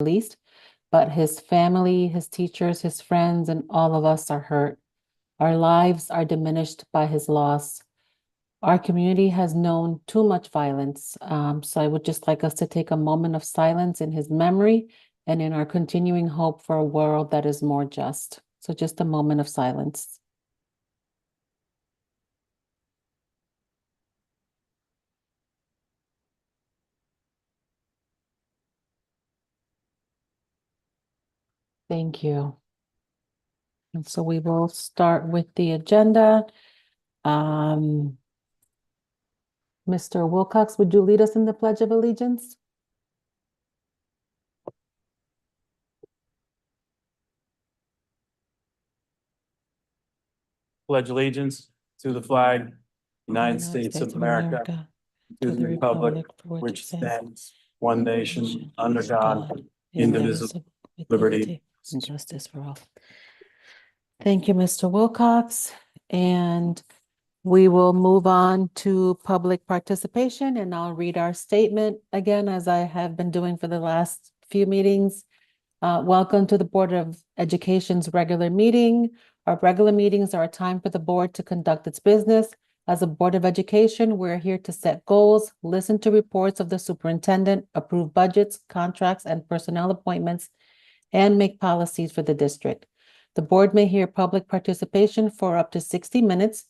released, but his family, his teachers, his friends, and all of us are hurt. Our lives are diminished by his loss. Our community has known too much violence. So I would just like us to take a moment of silence in his memory and in our continuing hope for a world that is more just. So just a moment of silence. Thank you. And so we will start with the agenda. Mr. Wilcox, would you lead us in the Pledge of Allegiance? Pledge allegiance to the flag, United States of America, to the republic for which stands one nation under God, indivisible, with liberty and justice for all. Thank you, Mr. Wilcox. And we will move on to public participation, and I'll read our statement again, as I have been doing for the last few meetings. Welcome to the Board of Education's regular meeting. Our regular meetings are a time for the board to conduct its business. As a Board of Education, we're here to set goals, listen to reports of the superintendent, approve budgets, contracts, and personnel appointments, and make policies for the district. The board may hear public participation for up to 60 minutes.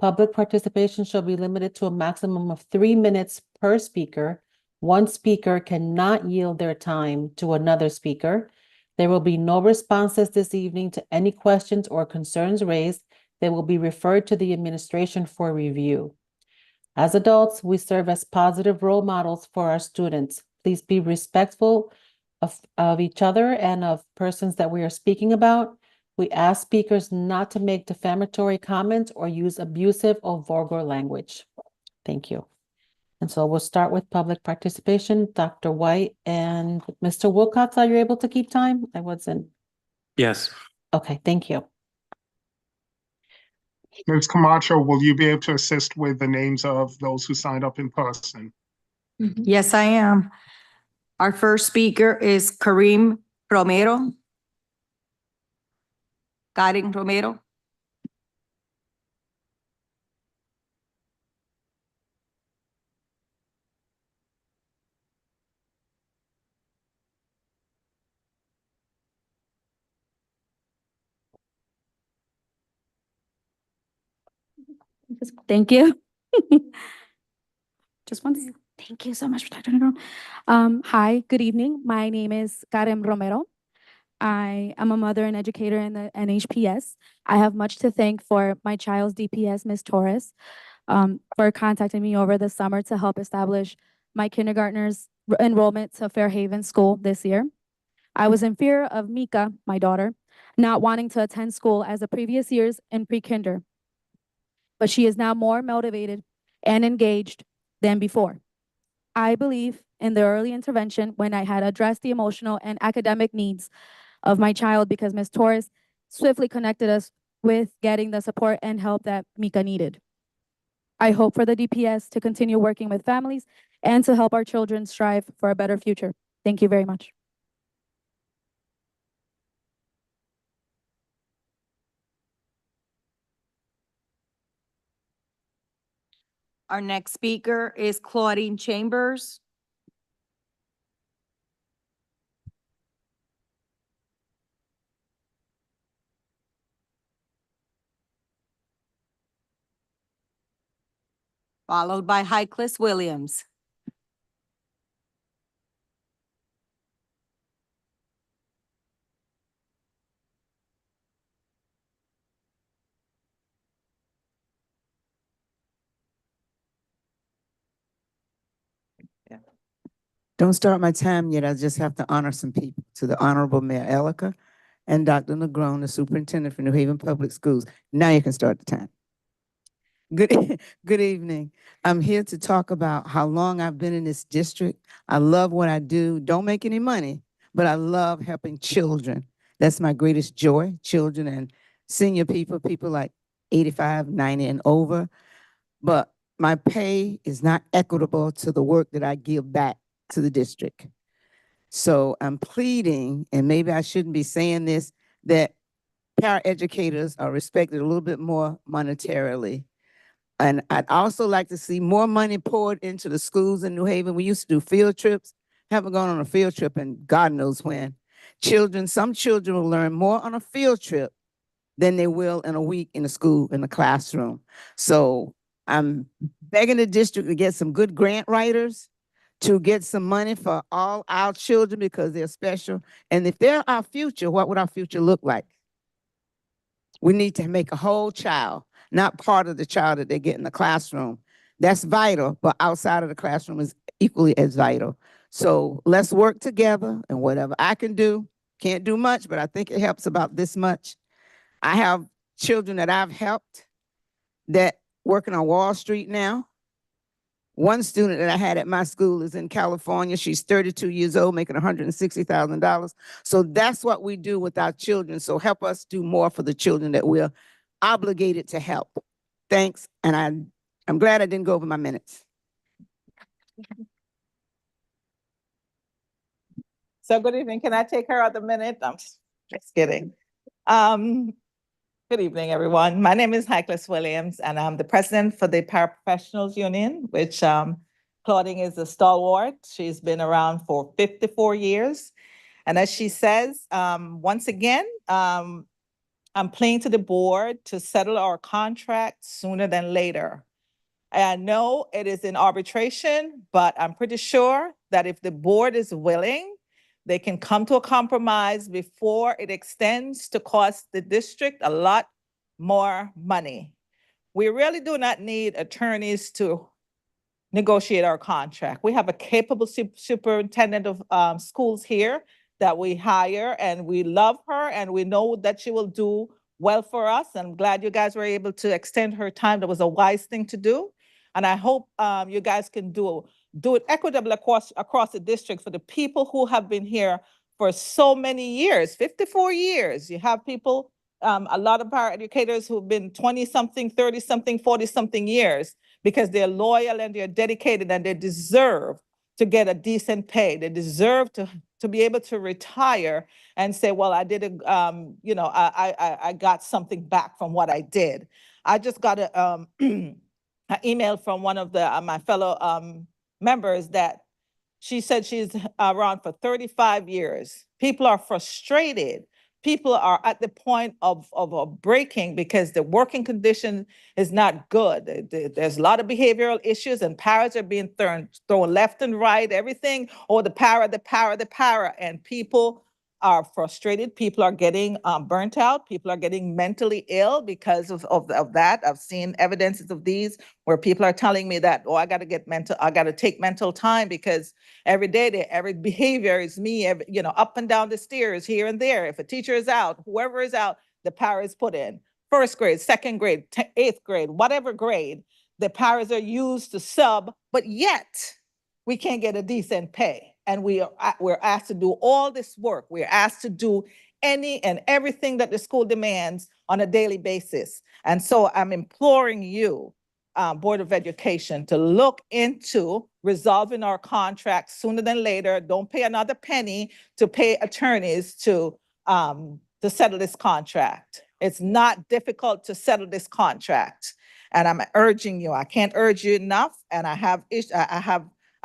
Public participation shall be limited to a maximum of 3 minutes per speaker. One speaker cannot yield their time to another speaker. There will be no responses this evening to any questions or concerns raised. They will be referred to the administration for review. As adults, we serve as positive role models for our students. Please be respectful of each other and of persons that we are speaking about. We ask speakers not to make defamatory comments or use abusive or vulgar language. Thank you. And so we'll start with public participation. Dr. White and Mr. Wilcox, are you able to keep time? I wasn't. Yes. Okay, thank you. Ms. Camacho, will you be able to assist with the names of those who signed up in person? Yes, I am. Our first speaker is Karim Romero. Karen Romero. Thank you. Just one. Thank you so much for turning it on. Hi, good evening. My name is Karen Romero. I am a mother and educator in the NHPS. I have much to thank for my child's DPS, Ms. Torres, for contacting me over the summer to help establish my kindergartner's enrollment to Fairhaven School this year. I was in fear of Mika, my daughter, not wanting to attend school as the previous years in pre-kinder, but she is now more motivated and engaged than before. I believe in the early intervention when I had addressed the emotional and academic needs of my child, because Ms. Torres swiftly connected us with getting the support and help that Mika needed. I hope for the DPS to continue working with families and to help our children strive for a better future. Thank you very much. Our next speaker is Claudine Chambers. Followed by Heiklis Williams. Don't start my time yet. I just have to honor some people. To the Honorable Mayor Elica and Dr. Negron, the Superintendent for New Haven Public Schools. Now you can start the time. Good evening. I'm here to talk about how long I've been in this district. I love what I do. Don't make any money, but I love helping children. That's my greatest joy, children and senior people, people like 85, 90 and over. But my pay is not equitable to the work that I give back to the district. So I'm pleading, and maybe I shouldn't be saying this, that paraeducators are respected a little bit more monetarily. And I'd also like to see more money poured into the schools in New Haven. We used to do field trips. Haven't gone on a field trip in God knows when. Some children will learn more on a field trip than they will in a week in a school, in the classroom. So I'm begging the district to get some good grant writers to get some money for all our children because they're special. And if they're our future, what would our future look like? We need to make a whole child, not part of the child that they get in the classroom. That's vital, but outside of the classroom is equally as vital. So let's work together, and whatever I can do, can't do much, but I think it helps about this much. I have children that I've helped that working on Wall Street now. One student that I had at my school is in California. She's 32 years old, making $160,000. So that's what we do with our children. So help us do more for the children that we're obligated to help. Thanks, and I'm glad I didn't go over my minutes. So good evening. Can I take her out the minute? I'm just kidding. Good evening, everyone. My name is Heiklis Williams, and I'm the president for the Paraprofessionals Union, which Claudine is a stalwart. She's been around for 54 years. And as she says, once again, I'm playing to the board to settle our contract sooner than later. I know it is in arbitration, but I'm pretty sure that if the board is willing, they can come to a compromise before it extends to cost the district a lot more money. We really do not need attorneys to negotiate our contract. We have a capable superintendent of schools here that we hire, and we love her, and we know that she will do well for us. I'm glad you guys were able to extend her time. That was a wise thing to do. And I hope you guys can do it equitably across the district for the people who have been here for so many years, 54 years. You have people, a lot of paraeducators who've been 20-something, 30-something, 40-something years because they're loyal and they're dedicated and they deserve to get a decent pay. They deserve to be able to retire and say, well, I did, I got something back from what I did. I just got an email from one of my fellow members that she said she's around for 35 years. People are frustrated. People are at the point of breaking because the working condition is not good. There's a lot of behavioral issues, and paras are being thrown left and right, everything, the para, and people are frustrated. People are getting burnt out. People are getting mentally ill because of that. I've seen evidences of these where people are telling me that, I got to take mental time because every day, every behavior is me, up and down the stairs, here and there. If a teacher is out, whoever is out, the para is put in. First grade, second grade, eighth grade, whatever grade, the paras are used to sub, but yet we can't get a decent pay. And we're asked to do all this work. We're asked to do any and everything that the school demands on a daily basis. And so I'm imploring you, Board of Education, to look into resolving our contract sooner than later. Don't pay another penny to pay attorneys to settle this contract. It's not difficult to settle this contract. And I'm urging you, I can't urge you enough. And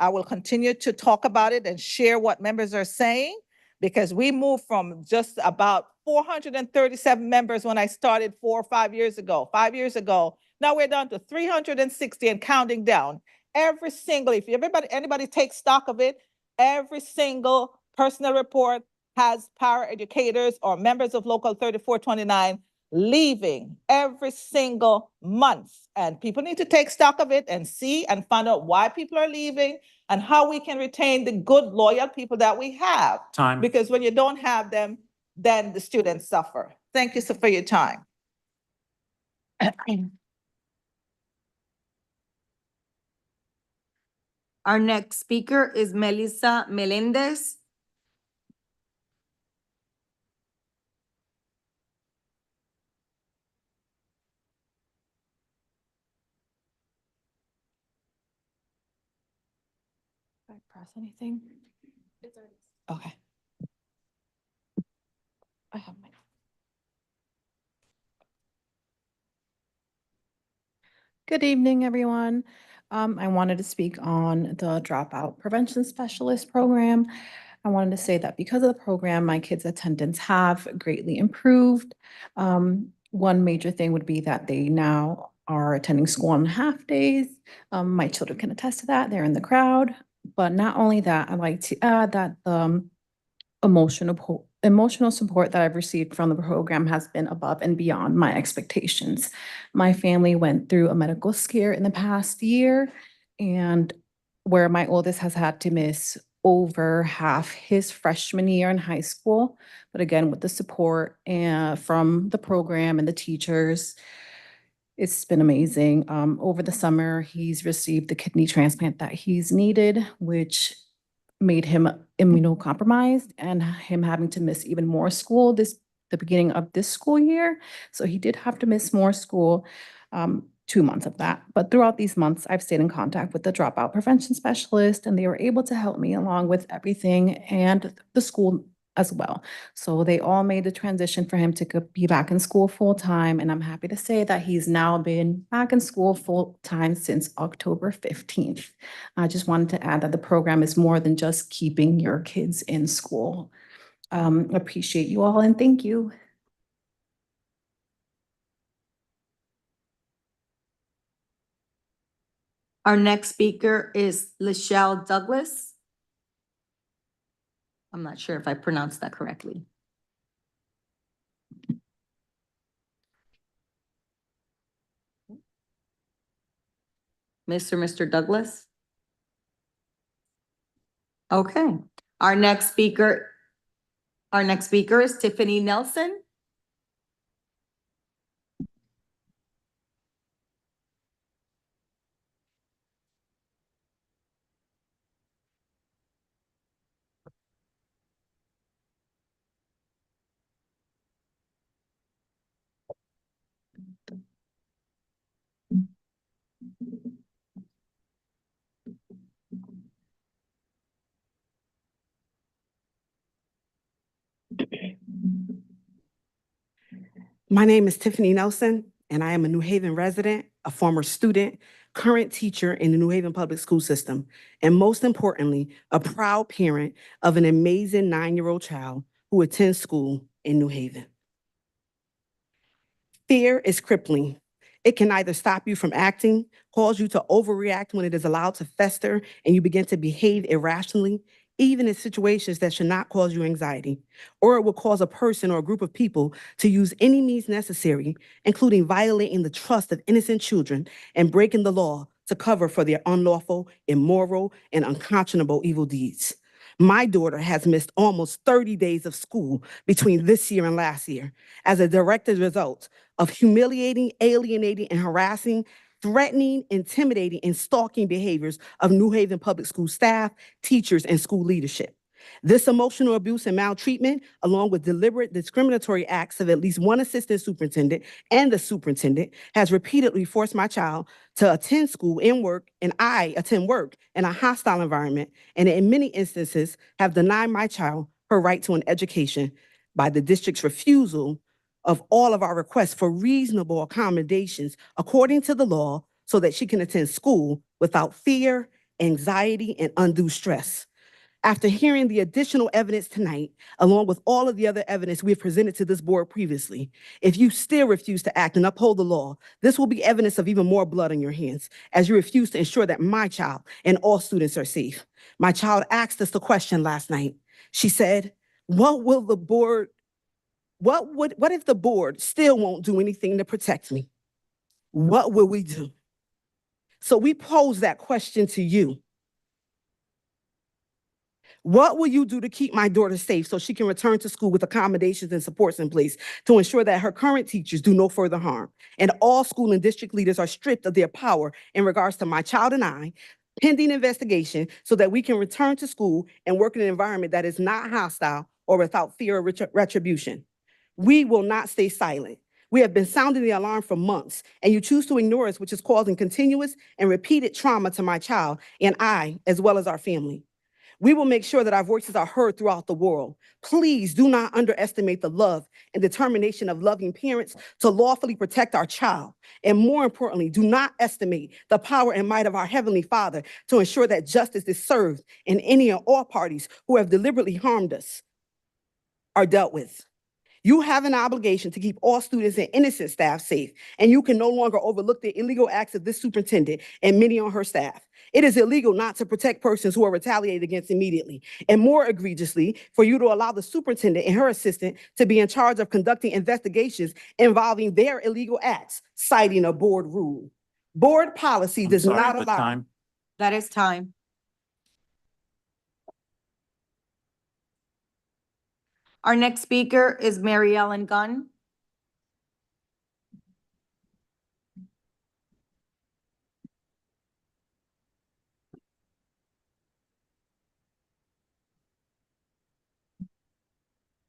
I will continue to talk about it and share what members are saying, because we moved from just about 437 members when I started 4 or 5 years ago. 5 years ago, now we're down to 360 and counting down. Every single, if anybody takes stock of it, every single personnel report has paraeducators or members of Local 3429 leaving every single month. And people need to take stock of it and see and find out why people are leaving and how we can retain the good, loyal people that we have. Time. Because when you don't have them, then the students suffer. Thank you for your time. Our next speaker is Melissa Melendez. Press anything? Okay. I have my. Good evening, everyone. I wanted to speak on the Dropout Prevention Specialist Program. I wanted to say that because of the program, my kids' attendance have greatly improved. One major thing would be that they now are attending school on half days. My children can attest to that. They're in the crowd. But not only that, I'd like to add that emotional support that I've received from the program has been above and beyond my expectations. My family went through a medical scare in the past year, and where my oldest has had to miss over half his freshman year in high school. But again, with the support from the program and the teachers, it's been amazing. Over the summer, he's received the kidney transplant that he's needed, which made him immunocompromised and him having to miss even more school the beginning of this school year. So he did have to miss more school, 2 months of that. But throughout these months, I've stayed in contact with the dropout prevention specialist, and they were able to help me along with everything and the school as well. So they all made the transition for him to be back in school full time. And I'm happy to say that he's now been back in school full time since October 15th. I just wanted to add that the program is more than just keeping your kids in school. Appreciate you all and thank you. Our next speaker is Lachelle Douglas. I'm not sure if I pronounced that correctly. Mr. Douglas? Okay, our next speaker is Tiffany Nelson. My name is Tiffany Nelson, and I am a New Haven resident, a former student, current teacher in the New Haven Public School System, and most importantly, a proud parent of an amazing 9-year-old child who attends school in New Haven. Fear is crippling. It can either stop you from acting, cause you to overreact when it is allowed to fester, and you begin to behave irrationally, even in situations that should not cause you anxiety, or it will cause a person or a group of people to use any means necessary, including violating the trust of innocent children and breaking the law to cover for their unlawful, immoral, and unconscionable evil deeds. My daughter has missed almost 30 days of school between this year and last year as a direct result of humiliating, alienating, and harassing, threatening, intimidating, and stalking behaviors of New Haven Public School staff, teachers, and school leadership. This emotional abuse and maltreatment, along with deliberate discriminatory acts of at least one assistant superintendent and the superintendent, has repeatedly forced my child to attend school and work, and I attend work in a hostile environment, and in many instances have denied my child her right to an education by the district's refusal of all of our requests for reasonable accommodations according to the law so that she can attend school without fear, anxiety, and undue stress. After hearing the additional evidence tonight, along with all of the other evidence we have presented to this board previously, if you still refuse to act and uphold the law, this will be evidence of even more blood on your hands as you refuse to ensure that my child and all students are safe. My child asked us the question last night. She said, what if the board still won't do anything to protect me? What will we do? So we pose that question to you. What will you do to keep my daughter safe so she can return to school with accommodations and supports in place to ensure that her current teachers do no further harm and all school and district leaders are stripped of their power in regards to my child and I, pending investigation, so that we can return to school and work in an environment that is not hostile or without fear of retribution? We will not stay silent. We have been sounding the alarm for months, and you choose to ignore us, which is causing continuous and repeated trauma to my child and I, as well as our family. We will make sure that our voices are heard throughout the world. Please do not underestimate the love and determination of loving parents to lawfully protect our child. And more importantly, do not estimate the power and might of our Heavenly Father to ensure that justice is served and any and all parties who have deliberately harmed us are dealt with. You have an obligation to keep all students and innocent staff safe, and you can no longer overlook the illegal acts of this superintendent and many on her staff. It is illegal not to protect persons who are retaliated against immediately, and more egregiously, for you to allow the superintendent and her assistant to be in charge of conducting investigations involving their illegal acts, citing a board rule. Board policy I'm does sorry, not but allow. time. That is time. Our next speaker is Mary Ellen Gunn.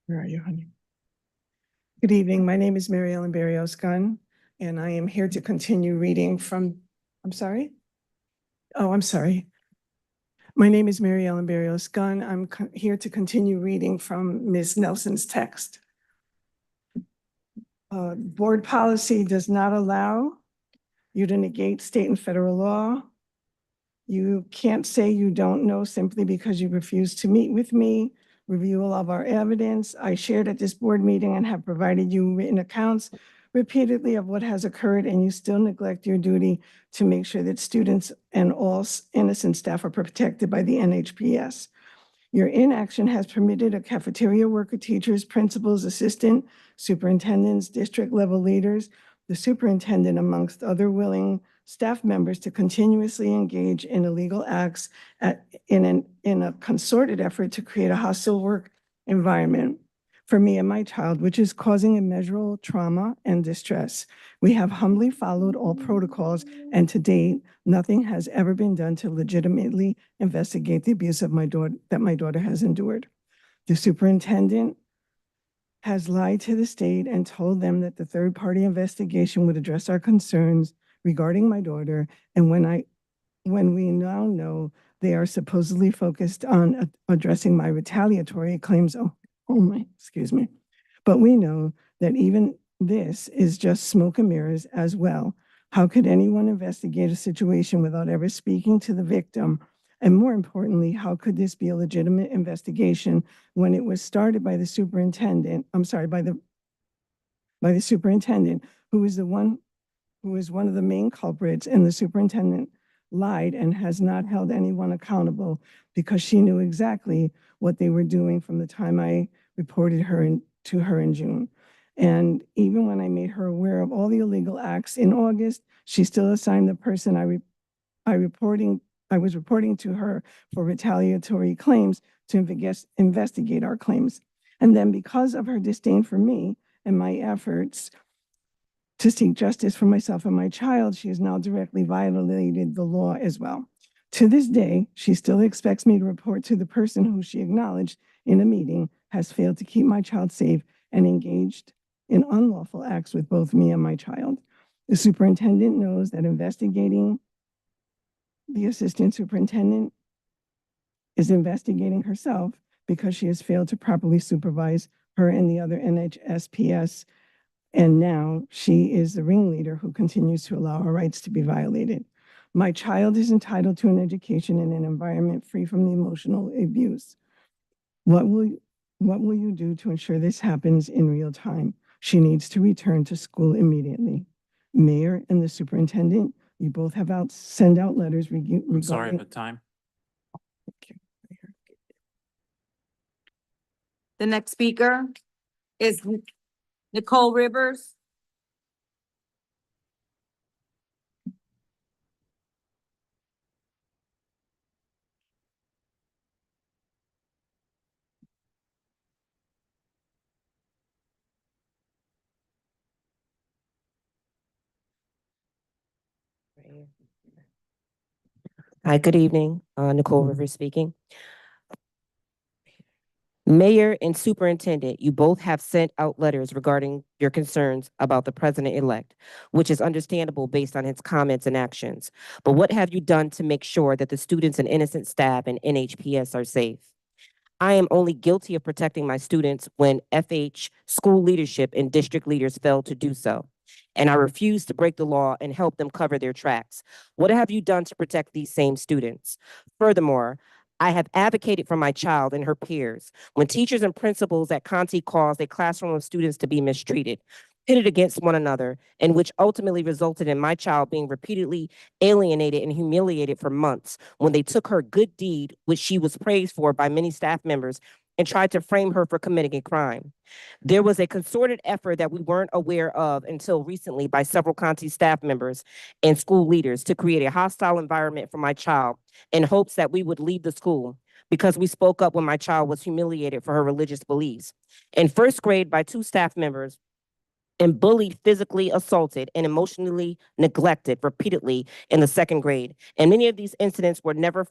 Where are you, honey? Good evening. My name is Mary Ellen Barrios Gunn, and I am here to continue reading from, I'm sorry? Oh, I'm sorry. My name is Mary Ellen Barrios Gunn. I'm here to continue reading from Ms. Nelson's text. Board policy does not allow you to negate state and federal law. You can't say you don't know simply because you refuse to meet with me. Review all of our evidence. I shared at this board meeting and have provided you written accounts repeatedly of what has occurred, and you still neglect your duty to make sure that students and all innocent staff are protected by the NHPS. Your inaction has permitted a cafeteria worker, teachers, principals, assistant superintendents, district level leaders, the superintendent, amongst other willing staff members, to continuously engage in illegal acts in a concerted effort to create a hostile work environment for me and my child, which is causing immeasurable trauma and distress. We have humbly followed all protocols, and to date, nothing has ever been done to legitimately investigate the abuse of my daughter has endured. The superintendent has lied to the state and told them that the third-party investigation would address our concerns regarding my daughter. And when we now know they are supposedly focused on addressing my retaliatory claims, excuse me. But we know that even this is just smoke and mirrors as well. How could anyone investigate a situation without ever speaking to the victim? And more importantly, how could this be a legitimate investigation when it was started by the superintendent, by the superintendent, who is one of the main culprits, and the superintendent lied and has not held anyone accountable because she knew exactly what they were doing from the time I reported to her in June. And even when I made her aware of all the illegal acts in August, she still assigned the person I was reporting to her for retaliatory claims to investigate our claims. And then, because of her disdain for me and my efforts to seek justice for myself and my child, she has now directly violated the law as well. To this day, she still expects me to report to the person who she acknowledged in a meeting has failed to keep my child safe and engaged in unlawful acts with both me and my child. The superintendent knows that investigating the assistant superintendent is investigating herself because she has failed to properly supervise her and the other NHSPS. And now she is the ringleader who continues to allow her rights to be violated. My child is entitled to an education in an environment free from the emotional abuse. What will you do to ensure this happens in real time? She needs to return to school immediately. Mayor and the superintendent, you both have send out letters regarding. I'm sorry, but time. The next speaker is Nicole Rivers. Hi, good evening. Nicole Rivers speaking. Mayor and superintendent, you both have sent out letters regarding your concerns about the president-elect, which is understandable based on his comments and actions. But what have you done to make sure that the students and innocent staff in NHPS are safe? I am only guilty of protecting my students when FH school leadership and district leaders fail to do so. And I refuse to break the law and help them cover their tracks. What have you done to protect these same students? Furthermore, I have advocated for my child and her peers when teachers and principals at Conti caused a classroom of students to be mistreated, pitted against one another, and which ultimately resulted in my child being repeatedly alienated and humiliated for months when they took her good deed, which she was praised for by many staff members, and tried to frame her for committing a crime. There was a concerted effort that we weren't aware of until recently by several Conti staff members and school leaders to create a hostile environment for my child in hopes that we would leave the school because we spoke up when my child was humiliated for her religious beliefs. In first grade, by two staff members, and bullied, physically assaulted, and emotionally neglected repeatedly in the second grade. And many of these incidents were never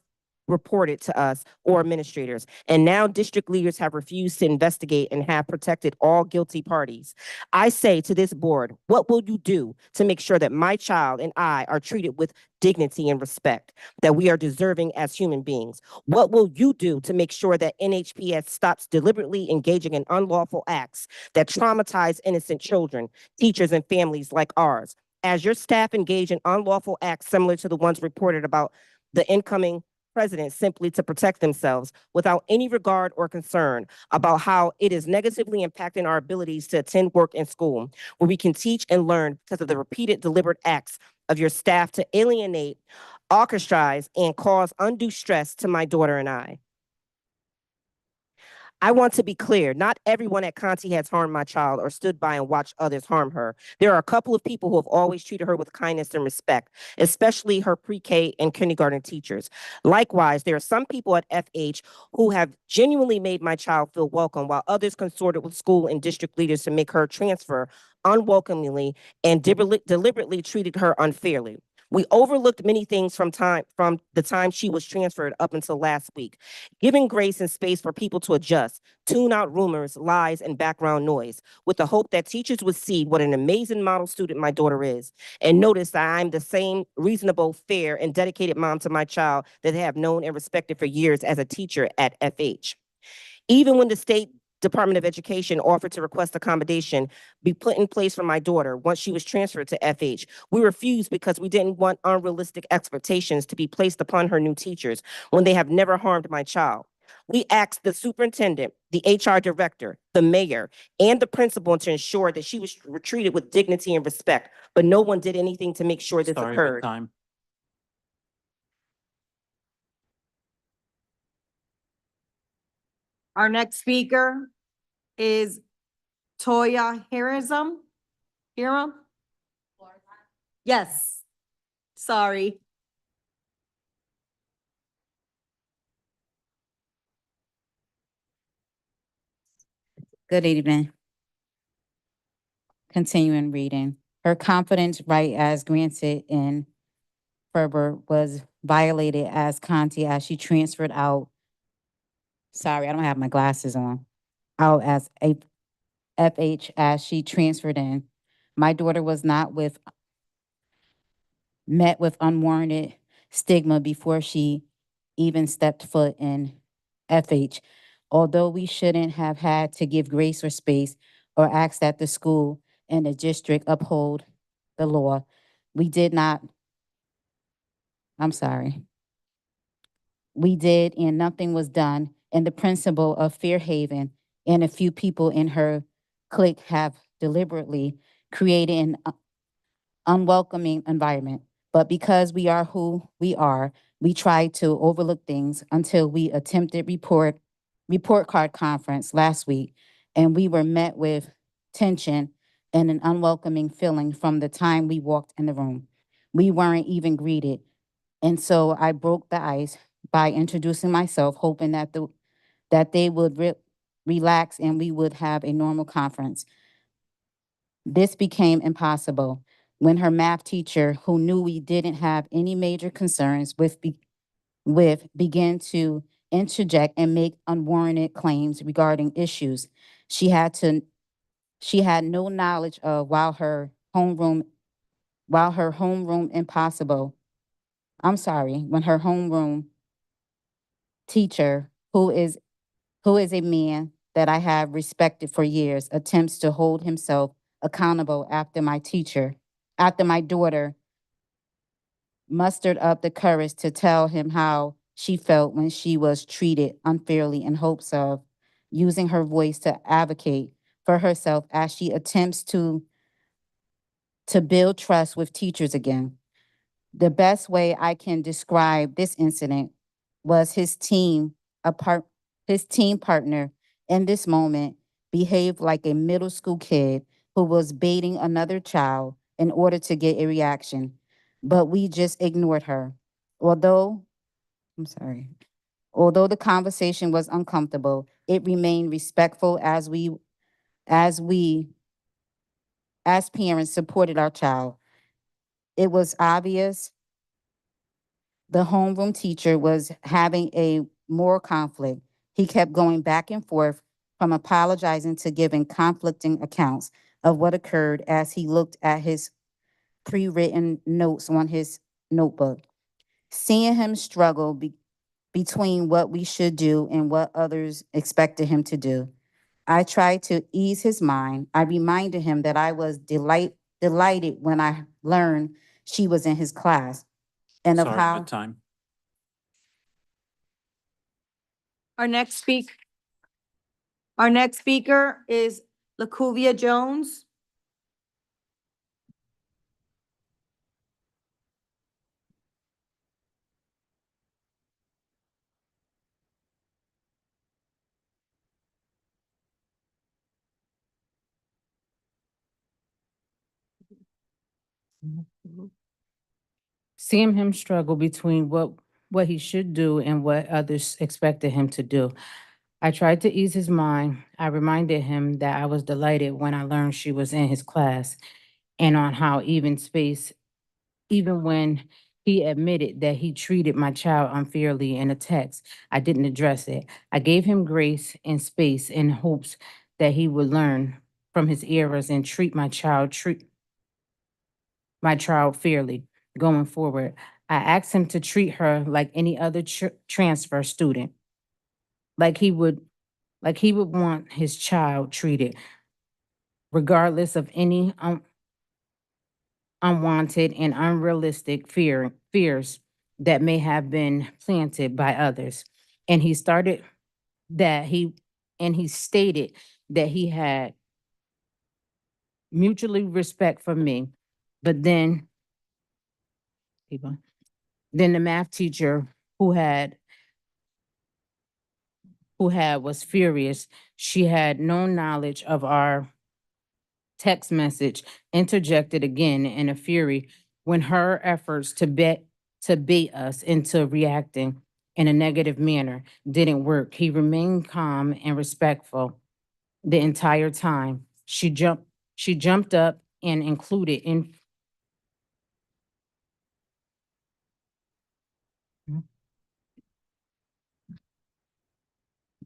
reported to us or administrators. And now district leaders have refused to investigate and have protected all guilty parties. I say to this board, what will you do to make sure that my child and I are treated with dignity and respect, that we are deserving as human beings? What will you do to make sure that NHPS stops deliberately engaging in unlawful acts that traumatize innocent children, teachers, and families like ours? As your staff engage in unlawful acts similar to the ones reported about the incoming president simply to protect themselves without any regard or concern about how it is negatively impacting our abilities to attend work and school, where we can teach and learn because of the repeated deliberate acts of your staff to alienate, orchestrate, and cause undue stress to my daughter and I. I want to be clear, not everyone at Conti has harmed my child or stood by and watched others harm her. There are a couple of people who have always treated her with kindness and respect, especially her pre-K and kindergarten teachers. Likewise, there are some people at FH who have genuinely made my child feel welcome, while others consorted with school and district leaders to make her transfer unwelcomingly and deliberately treated her unfairly. We overlooked many things from the time she was transferred up until last week, giving grace and space for people to adjust, tune out rumors, lies, and background noise, with the hope that teachers would see what an amazing model student my daughter is, and notice that I'm the same reasonable, fair, and dedicated mom to my child that they have known and respected for years as a teacher at FH. Even when the state Department of Education offered to request accommodation be put in place for my daughter once she was transferred to FH, we refused because we didn't want unrealistic expectations to be placed upon her new teachers when they have never harmed my child. We asked the superintendent, the HR director, the mayor, and the principal to ensure that she was treated with dignity and respect, but no one did anything to make sure this Sorry, but occurred. time. Our next speaker is Toya Hiram. Yes, sorry. Good evening. Continuing reading. Her confidence right as granted in Ferber was violated as Conti as she transferred out. Sorry, I don't have my glasses on. Out as a FH as she transferred in. My daughter was not met with unwarranted stigma before she even stepped foot in FH. Although we shouldn't have had to give grace or space or ask that the school and the district uphold the law, we did not. I'm sorry. We did, and nothing was done. And the principal of Fairhaven and a few people in her clique have deliberately created an unwelcoming environment. But because we are who we are, we tried to overlook things until we attempted report card conference last week, and we were met with tension and an unwelcoming feeling from the time we walked in the room. We weren't even greeted. And so I broke the ice by introducing myself, hoping that they would relax and we would have a normal conference. This became impossible when her math teacher, who knew we didn't have any major concerns with began to interject and make unwarranted claims regarding issues she had no knowledge of while her homeroom impossible. I'm sorry, when her homeroom teacher, who is a man that I have respected for years, attempts to hold himself accountable after my daughter mustered up the courage to tell him how she felt when she was treated unfairly in hopes of using her voice to advocate for herself as she attempts to build trust with teachers again. The best way I can describe this incident was his team partner in this moment behaved like a middle school kid who was baiting another child in order to get a reaction, but we just ignored her. Although, I'm sorry, although the conversation was uncomfortable, it remained respectful as parents supported our child. It was obvious the homeroom teacher was having a moral conflict. He kept going back and forth from apologizing to giving conflicting accounts of what occurred as he looked at his pre-written notes on his notebook. Seeing him struggle between what we should do and what others expected him to do, I tried to ease his mind. I reminded him that I was delighted when I learned she was in his class and of Sorry, how but time. Our next speaker is LaCuvia Jones. seeing him struggle between what he should do and what others expected him to do. I tried to ease his mind. I reminded him that I was delighted when I learned she was in his class and on how even when he admitted that he treated my child unfairly in a text, I didn't address it. I gave him grace and space in hopes that he would learn from his errors and treat my child fairly going forward. I asked him to treat her like any other transfer student, like he would want his child treated, regardless of any unwanted and unrealistic fears that may have been planted by others. And he stated that he had mutually respect for me, but then the math teacher was furious. She had no knowledge of our text message, interjected again in a fury when her efforts to bait us into reacting in a negative manner didn't work. He remained calm and respectful the entire time. She jumped up and included in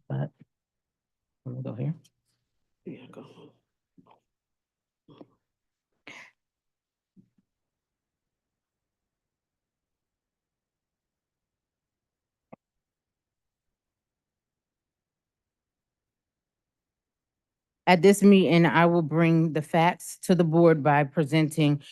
but let me go here. Yeah, go. At this meeting, I will bring the facts to the board by presenting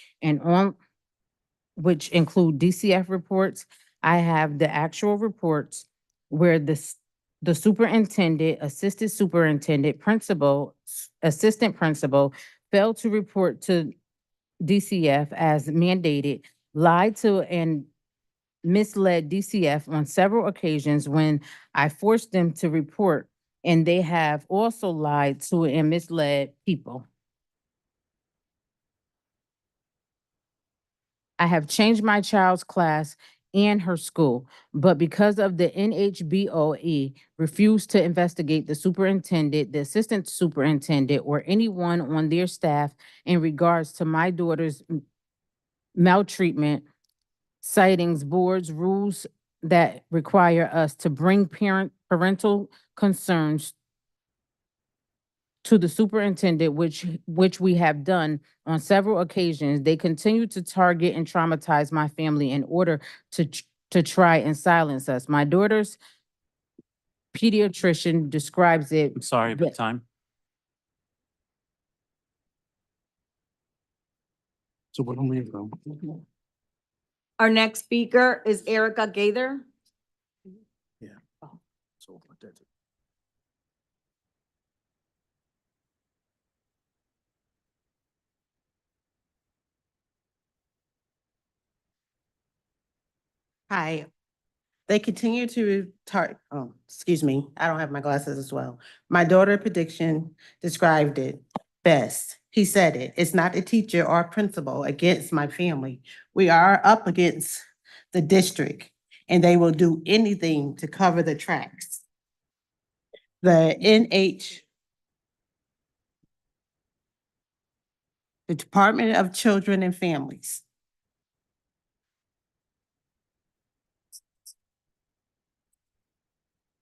which include DCF reports. I have the actual reports where the superintendent, assistant superintendent, principal, assistant principal failed to report to DCF as mandated, lied to and misled DCF on several occasions when I forced them to report, and they have also lied to and misled people. I have changed my child's class and her school, but because of the NHBOE refused to investigate the superintendent, the assistant superintendent, or anyone on their staff in regards to my daughter's maltreatment, sightings, boards, rules that require us to bring parental concerns to the superintendent, which we have done on several occasions. They continue to target and traumatize my family in order to try and silence us. My daughter's pediatrician describes it. I'm sorry, but time. So what am we from? Our next speaker is Erica Gaither. Yeah. So that's it. Hi. They continue to excuse me, I don't have my glasses as well. My daughter prediction described it best. He said it. It's not a teacher or principal against my family. We are up against the district and they will do anything to cover the tracks. The Department of Children and Families.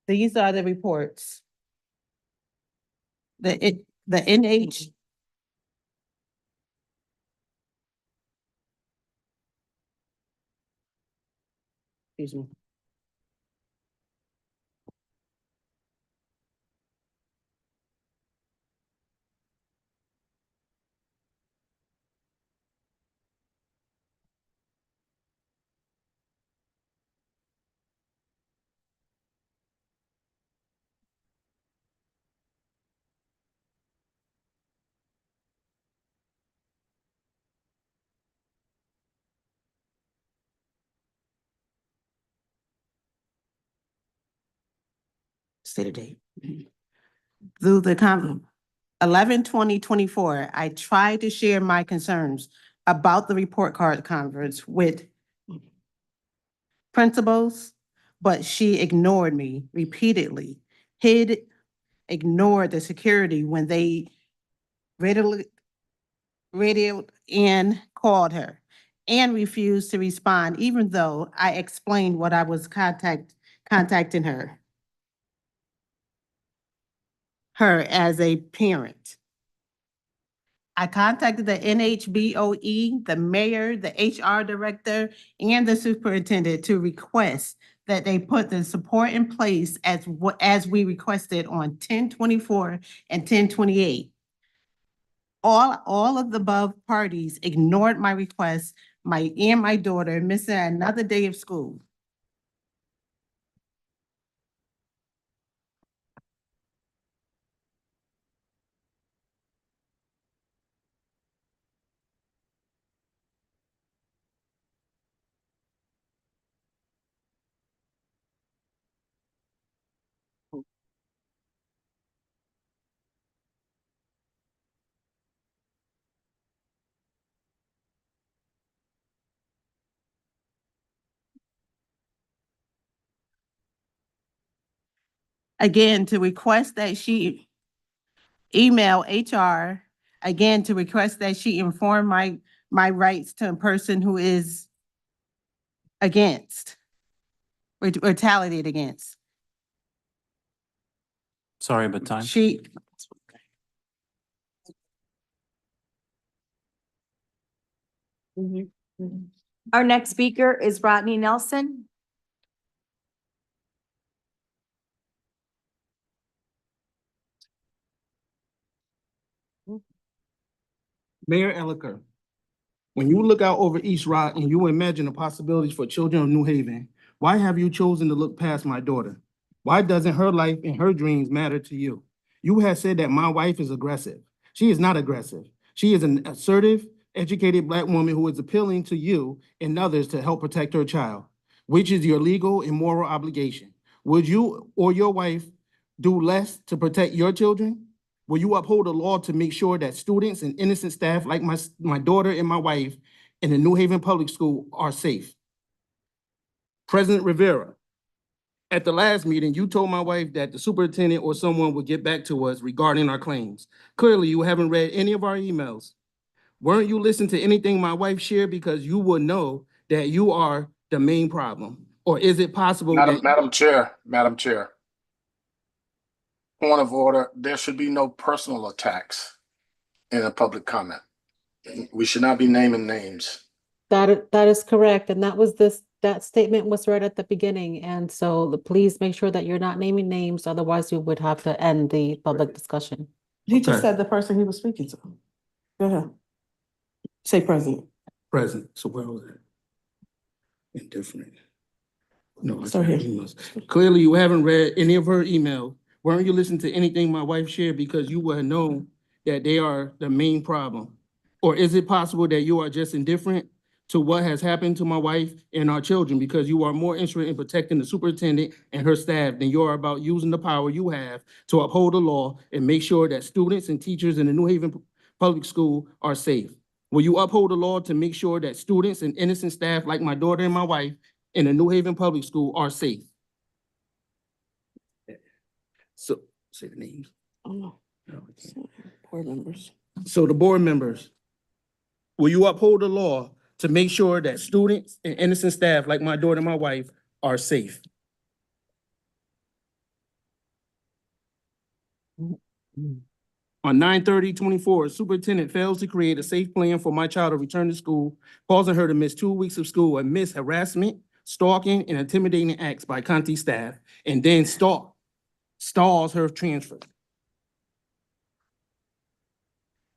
These are the reports. The NH. Excuse me. Say the date. Through the 11/20/24, I tried to share my concerns about the report card conference with principals, but she ignored me repeatedly, ignored the security when they radioed and called her and refused to respond, even though I explained what I was contacting her as a parent. I contacted the NHBOE, the mayor, the HR director, and the superintendent to request that they put the support in place as we requested on 10/24 and 10/28. All of the above parties ignored my request, my daughter missing another day of school. Again, to request that she email HR, again, to request that she inform my rights to a person who is against, retaliated against. Sorry, but time. Our next speaker is Rodney Nelson. Mayor Elicker, when you look out over East Rock and you imagine the possibilities for children of New Haven, why have you chosen to look past my daughter? Why doesn't her life and her dreams matter to you? You have said that my wife is aggressive. She is not aggressive. She is an assertive, educated Black woman who is appealing to you and others to help protect her child, which is your legal and moral obligation. Would you or your wife do less to protect your children? Will you uphold the law to make sure that students and innocent staff like my daughter and my wife in the New Haven Public School are safe? President Rivera, at the last meeting, you told my wife that the superintendent or someone would get back to us regarding our claims. Clearly, you haven't read any of our emails. Weren't you listening to anything my wife shared because you would know that you are the main problem? Or is it possible that? Madam Chair. Point of order, there should be no personal attacks in a public comment. We should not be naming names. That is correct, and that statement was right at the beginning, and so please make sure that you're not naming names, otherwise we would have to end the public discussion. He just Okay. said the person he was speaking to. Go ahead. Say president. Present, so where was it? Indifferent. No, I So checked here. emails. Clearly, you haven't read any of her email. Weren't you listening to anything my wife shared because you would have known that they are the main problem? Or is it possible that you are just indifferent to what has happened to my wife and our children because you are more interested in protecting the superintendent and her staff than you are about using the power you have to uphold the law and make sure that students and teachers in the New Haven Public School are safe? Will you uphold the law to make sure that students and innocent staff like my daughter and my wife in the New Haven Public School are safe? So, say the names. Oh, no. No, I can't. Board members. So the board members, will you uphold the law to make sure that students and innocent staff like my daughter and my wife are safe? On 9/30/24, superintendent fails to create a safe plan for my child to return to school, causing her to miss 2 weeks of school amidst harassment, stalking, and intimidating acts by Conti staff, and then stalls her transfer.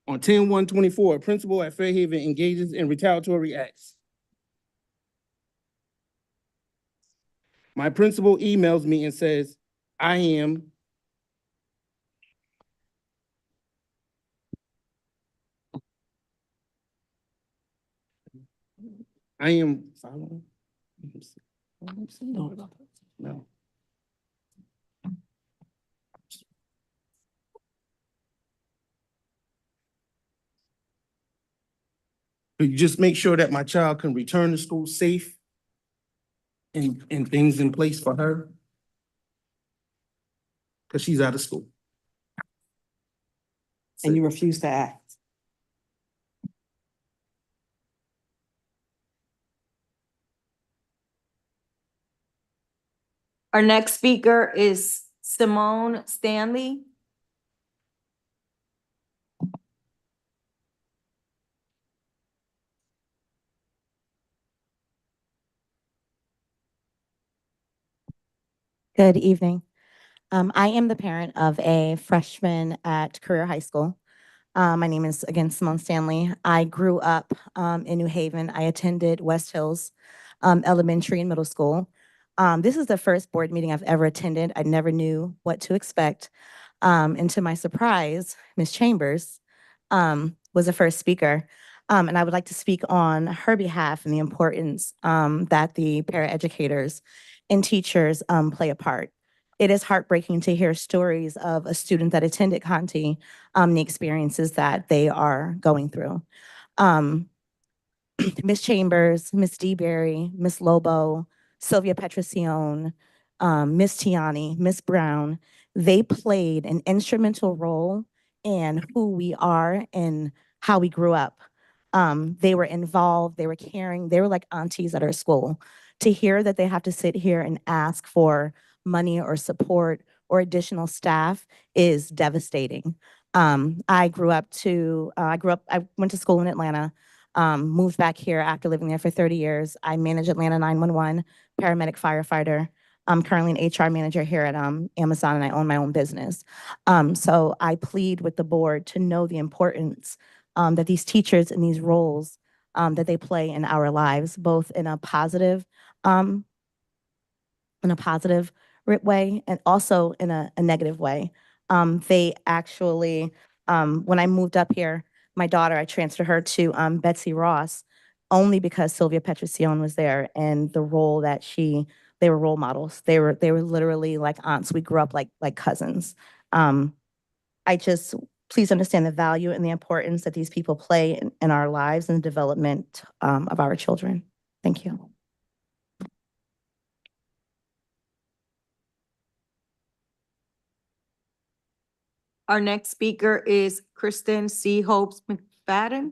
On 10/1/24, a principal at Fairhaven engages in retaliatory acts. My principal emails me and says, I am following. No. You just make sure that my child can return to school safe and things in place for her. Because she's out of school. And you refuse to act. Our next speaker is Simone Stanley. Good evening. I am the parent of a freshman at Career High School. My name is, again, Simone Stanley. I grew up in New Haven. I attended West Hills Elementary and Middle School. This is the first board meeting I've ever attended. I never knew what to expect. And to my surprise, Ms. Chambers was the first speaker. And I would like to speak on her behalf and the importance that the paraeducators and teachers play a part. It is heartbreaking to hear stories of a student that attended Conti, the experiences that they are going through. Ms. Chambers, Ms. DeBerry, Ms. Lobo, Sylvia Petracione, Ms. Tiani, Ms. Brown, they played an instrumental role in who we are and how we grew up. They were involved, they were caring, they were like aunties at our school. To hear that they have to sit here and ask for money or support or additional staff is devastating. I went to school in Atlanta, moved back here after living there for 30 years. I manage Atlanta 911, paramedic firefighter. I'm currently an HR manager here at Amazon, and I own my own business. So I plead with the board to know the importance that these teachers in these roles that they play in our lives, both in a positive way and also in a negative way. They actually, when I moved up here, my daughter, I transferred her to Betsy Ross only because Sylvia Petracione was there and the role that they were role models. They were literally like aunts. We grew up like cousins. Please understand the value and the importance that these people play in our lives and the development of our children. Thank you. Our next speaker is Kristen C. Hopes McFadden.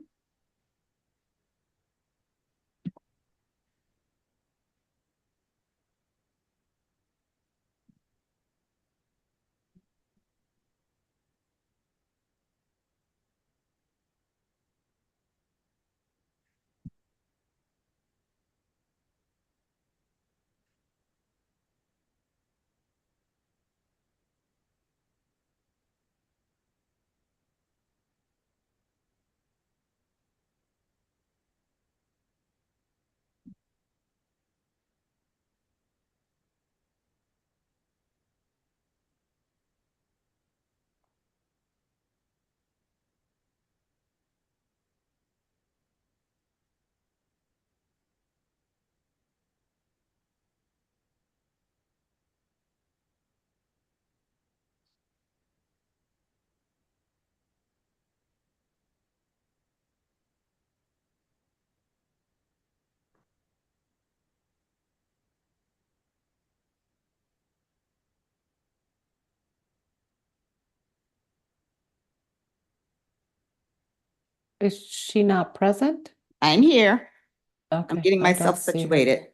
Is she not present? I'm here. Okay. I'm getting I don't myself see her. situated.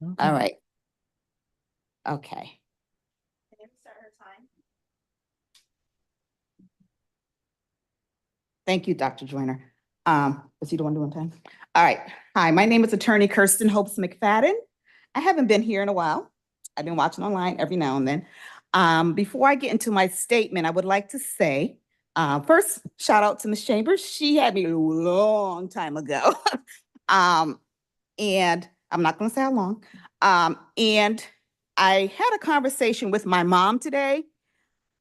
Okay. All right. Okay. Thank you, Dr. Joyner. Was he the one doing time? All right. Hi, my name is Attorney Kirsten Hopes McFadden. I haven't been here in a while. I've been watching online every now and then. Before I get into my statement, I would like to say, first, shout out to Ms. Chambers. She had me a long time ago. And I'm not gonna say how long. And I had a conversation with my mom today,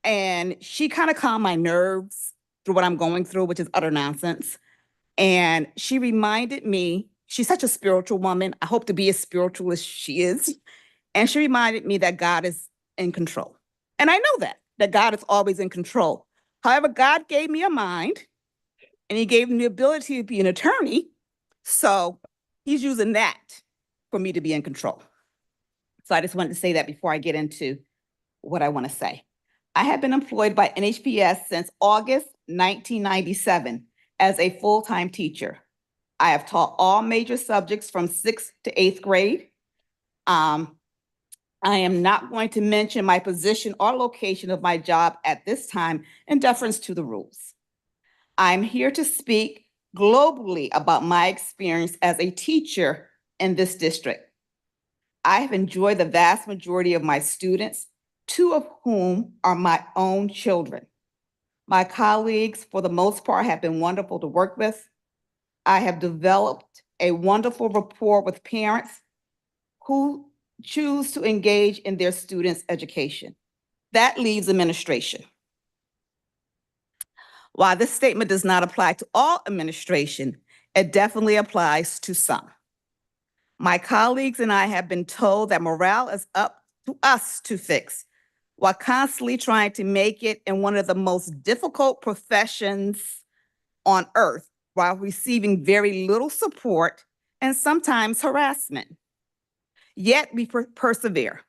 and she kind of calmed my nerves through what I'm going through, which is utter nonsense. And she reminded me, she's such a spiritual woman. I hope to be as spiritual as she is. And she reminded me that God is in control. And I know that God is always in control. However, God gave me a mind and he gave me the ability to be an attorney. So he's using that for me to be in control. So I just wanted to say that before I get into what I want to say. I have been employed by NHPS since August 1997 as a full-time teacher. I have taught all major subjects from 6th to 8th grade. I am not going to mention my position or location of my job at this time in deference to the rules. I'm here to speak globally about my experience as a teacher in this district. I have enjoyed the vast majority of my students, 2 of whom are my own children. My colleagues, for the most part, have been wonderful to work with. I have developed a wonderful rapport with parents who choose to engage in their students' education. That leaves administration. While this statement does not apply to all administration, it definitely applies to some. My colleagues and I have been told that morale is up to us to fix, while constantly trying to make it in one of the most difficult professions on earth, while receiving very little support and sometimes harassment. Yet we persevere.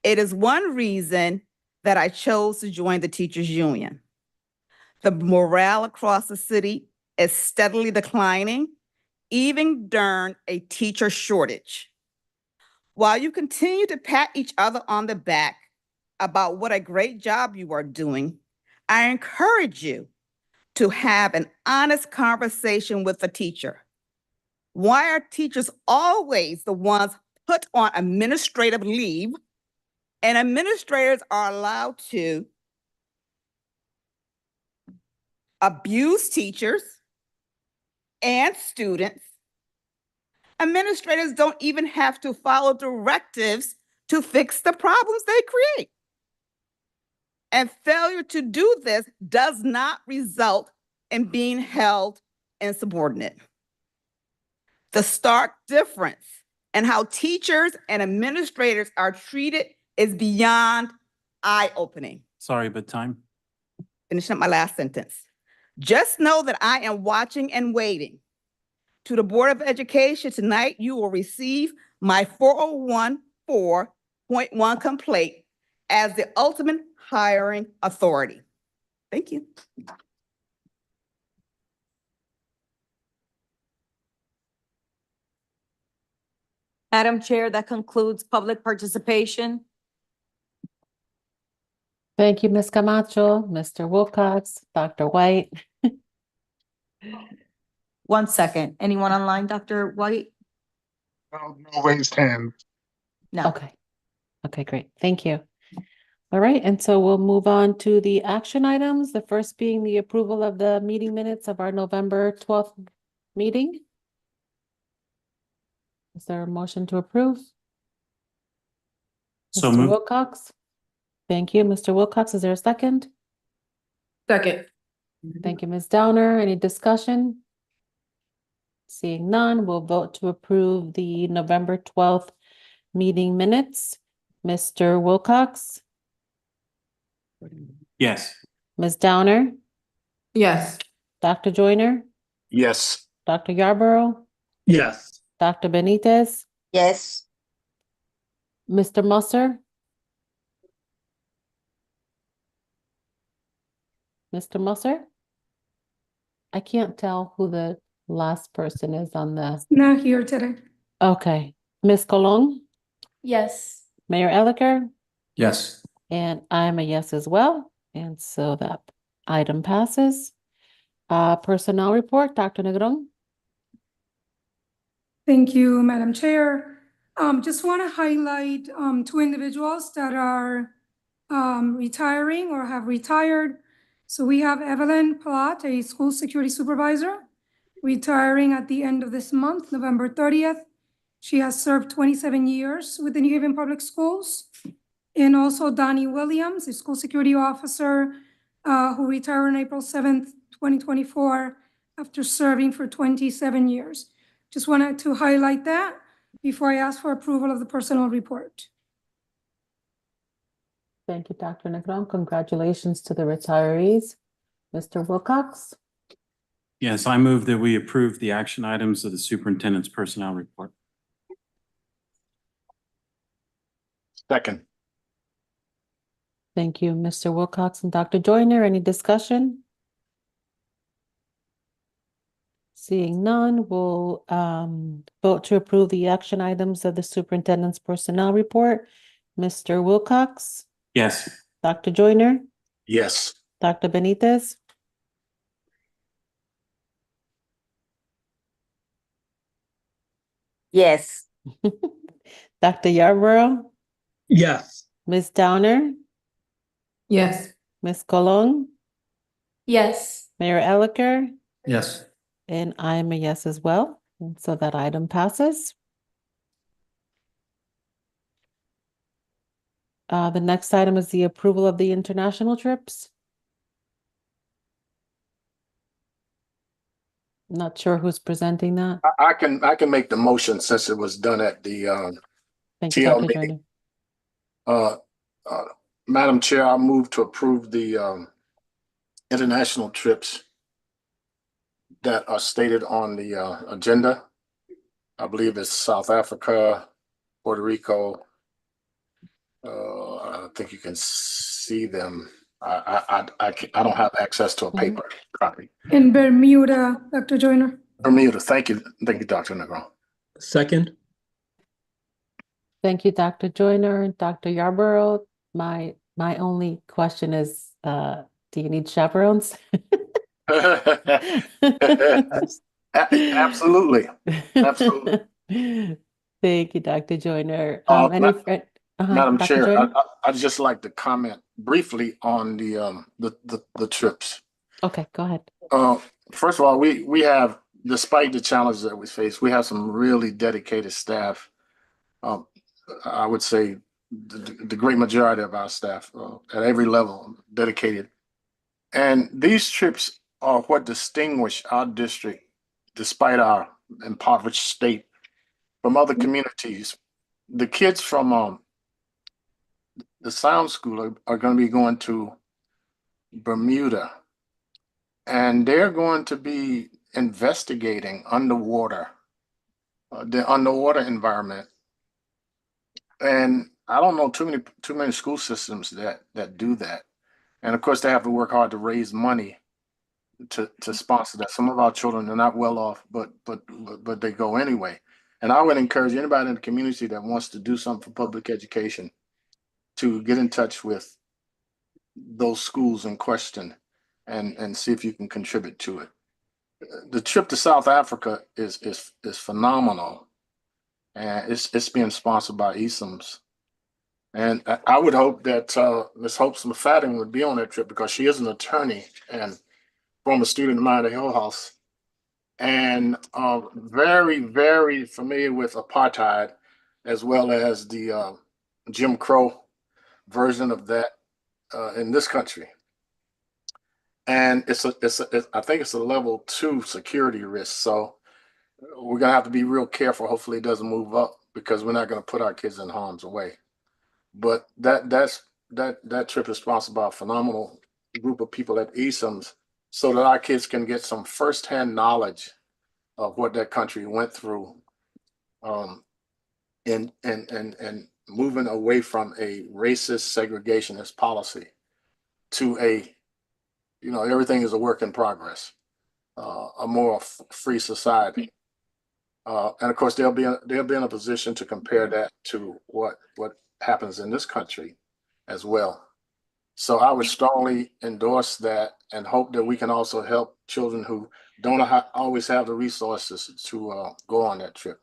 It is one reason that I chose to join the teachers union. The morale across the city is steadily declining, even during a teacher shortage. While you continue to pat each other on the back about what a great job you are doing, I encourage you to have an honest conversation with the teacher. Why are teachers always the ones put on administrative leave, and administrators are allowed to abuse teachers and students? Administrators don't even have to follow directives to fix the problems they create. And failure to do this does not result in being held insubordinate. The stark difference in how teachers and administrators are treated is beyond eye-opening. Sorry, but time. Finishing up my last sentence. Just know that I am watching and waiting. To the Board of Education tonight, you will receive my 4014.1 complaint as the ultimate hiring authority. Thank you. Madam Chair, that concludes public participation. Thank you, Ms. Camacho, Mr. Wilcox, Dr. White. 1 second. Anyone online, Dr. White? No raised hand. No. Okay. Okay, great. Thank you. All right, and so we'll move on to the action items. The first being the approval of the meeting minutes of our November 12th meeting. Is there a motion to approve? So Mr. moved. Wilcox? Thank you. Mr. Wilcox, is there a second? Second. Thank you, Ms. Downer. Any discussion? Seeing none, we'll vote to approve the November 12th meeting minutes. Mr. Wilcox? Yes. Ms. Downer? Yes. Dr. Joyner? Yes. Dr. Yarborough? Yes. Dr. Benitez? Yes. Mr. Musser? Mr. Musser? I can't tell who the last person is on the, Not here today. okay. Ms. Colon, Yes. Mayor Elicker, Yes. and I'm a yes as well. And so that item passes. Personnel report, Dr. Negron. Thank you, Madam Chair. Just want to highlight two individuals that are retiring or have retired. So we have Evelyn Platt, a school security supervisor, retiring at the end of this month, November 30th. She has served 27 years with the New Haven Public Schools. And also Donnie Williams, a school security officer who retired on April 7th, 2024, after serving for 27 years. Just wanted to highlight that before I ask for approval of the personnel report. Thank you, Dr. Negron. Congratulations to the retirees. Mr. Wilcox, Yes, I move that we approve the action items of the superintendent's personnel report. Second. thank you, Mr. Wilcox and Dr. Joyner. Any discussion? Seeing none, we'll vote to approve the action items of the superintendent's personnel report. Mr. Wilcox, Yes. Dr. Joyner, Yes. Dr. Benitez, Yes. Dr. Yarborough, Yes. Ms. Downer, Yes. Ms. Colon, Yes. Mayor Elicker, Yes. and I'm a yes as well. And so that item passes. The next item is the approval of the international trips. Not sure who's presenting that. I can make the motion since it was done at the Thank you, TL Dr. meeting. Joyner. Madam Chair, I move to approve the international trips that are stated on the agenda. I believe it's South Africa, Puerto Rico. I think you can see them. I don't have access to a paper copy. In Bermuda, Dr. Joyner. Bermuda, thank you, Dr. Negron. Second. Thank you, Dr. Joyner and Dr. Yarborough. My only question is, do you need chaperones? Absolutely. Absolutely. Thank you, Dr. Joyner. Madam Dr. Chair, Joyner? I'd just like to comment briefly on the trips. Okay, go ahead. First of all, we have, despite the challenges that we face, we have some really dedicated staff. I would say the great majority of our staff at every level dedicated. And these trips are what distinguish our district, despite our impoverished state, from other communities. The kids from the Sound School are going to be going to Bermuda, and they're going to be investigating underwater, the underwater environment. And I don't know too many school systems that do that. And of course, they have to work hard to raise money to sponsor that. Some of our children are not well off, but they go anyway. And I would encourage anybody in the community that wants to do something for public education to get in touch with those schools in question and see if you can contribute to it. The trip to South Africa is phenomenal, and it's being sponsored by ESOMS. And I would hope that Ms. Hope McFadden would be on that trip because she is an attorney and former student of mine at Hill House, and very, very familiar with apartheid, as well as the Jim Crow version of that in this country. And I think it's a level 2 security risk. So we're gonna have to be real careful. Hopefully it doesn't move up because we're not gonna put our kids in harm's way. But that trip is sponsored by a phenomenal group of people at ESOMS, so that our kids can get some firsthand knowledge of what that country went through, and moving away from a racist segregationist policy to everything is a work in progress. a more free society. And of course, they'll be in a position to compare that to what happens in this country as well. So I would strongly endorse that and hope that we can also help children who don't always have the resources to go on that trip.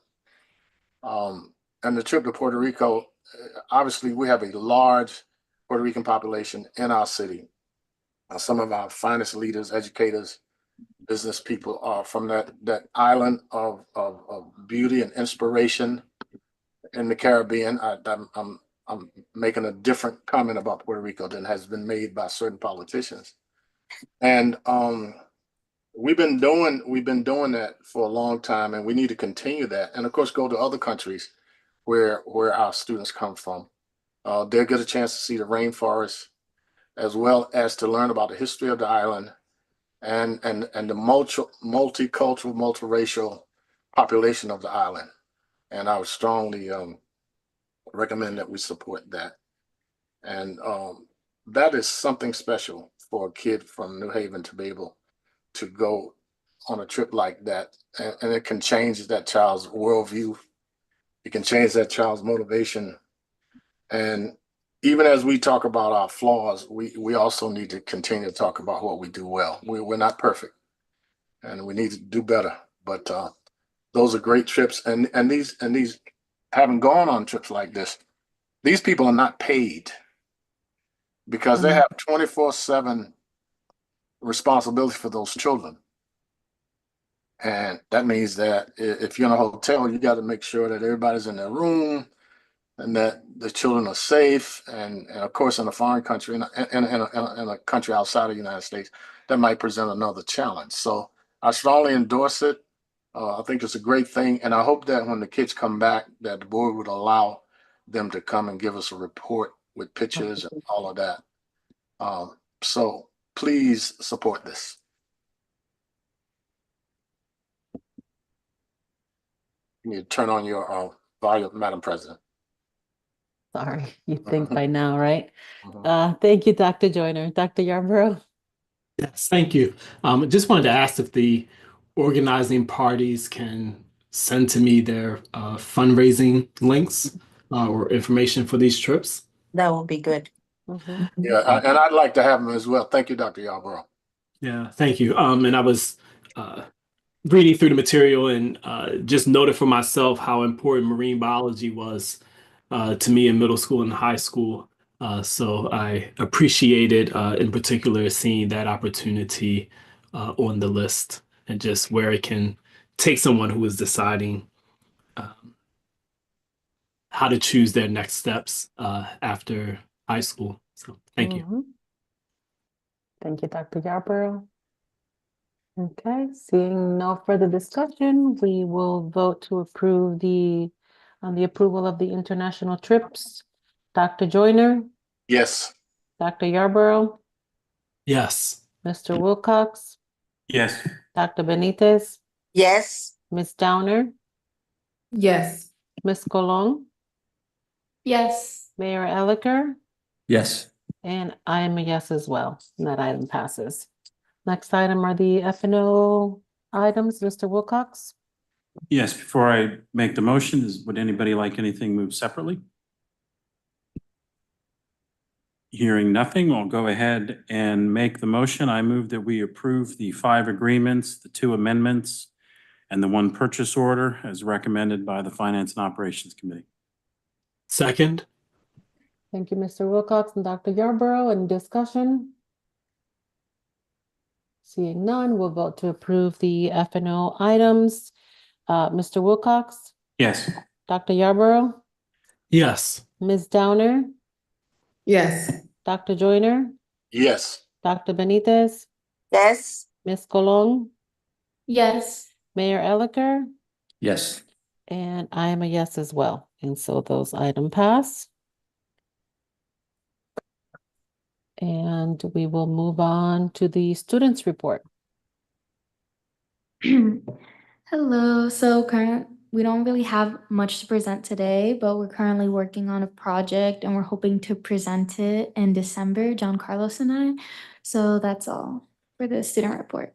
And the trip to Puerto Rico, obviously we have a large Puerto Rican population in our city. Some of our finest leaders, educators, business people are from that island of beauty and inspiration in the Caribbean. I'm making a different comment about Puerto Rico than has been made by certain politicians. And we've been doing that for a long time, and we need to continue that. And of course, go to other countries where our students come from. They'll get a chance to see the rainforest, as well as to learn about the history of the island and the multicultural, multiracial population of the island. And I would strongly recommend that we support that. And that is something special for a kid from New Haven to be able to go on a trip like that. And it can change that child's worldview. It can change that child's motivation. And even as we talk about our flaws, we also need to continue to talk about what we do well. We're not perfect, and we need to do better. But those are great trips, and these having gone on trips like this, these people are not paid because they have 24/7 responsibility for those children. And that means that if you're in a hotel, you got to make sure that everybody's in their room and that the children are safe. And of course, in a foreign country, in a country outside of the United States, that might present another challenge. So I strongly endorse it. I think it's a great thing. And I hope that when the kids come back, that the board would allow them to come and give us a report with pictures and all of that. So please support this. You need to turn on your volume, Madam President. Sorry, you think by now, right? Thank you, Dr. Joyner. Dr. Yarborough? Yes, thank you. Just wanted to ask if the organizing parties can send to me their fundraising links or information for these trips. That would be good. Yeah, and I'd like to have them as well. Thank you, Dr. Yarborough. Yeah, thank you. And I was reading through the material and just noted for myself how important marine biology was to me in middle school and high school. So I appreciated in particular seeing that opportunity on the list and just where it can take someone who is deciding how to choose their next steps after high school. So thank you. Thank you, Dr. Yarborough. Okay, seeing no further discussion, we will vote to approve the approval of the international trips. Dr. Joyner, Yes. Dr. Yarborough, Yes. Mr. Wilcox, Yes. Dr. Benitez, Yes. Ms. Downer, Yes. Ms. Colon, Yes. Mayor Elicker, Yes. and I am a yes as well, and that item passes. Next item are the F&O items. Mr. Wilcox? Yes, before I make the motion, would anybody like anything moved separately? Hearing nothing, I'll go ahead and make the motion. I move that we approve the 5 agreements, the 2 amendments, and the 1 purchase order as recommended by the Finance and Operations Committee. Second. Thank you, Mr. Wilcox and Dr. Yarborough. Any discussion? Seeing none, we'll vote to approve the F&O items. Mr. Wilcox? Yes. Dr. Yarborough? Yes. Ms. Downer? Yes. Dr. Joyner? Yes. Dr. Benitez? Yes. Ms. Colon? Yes. Mayor Elicker? Yes. And I am a yes as well. And so those items pass. And we will move on to the students report. Hello. So we don't really have much to present today, but we're currently working on a project and we're hoping to present it in December, John Carlos and I. So that's all for the student report.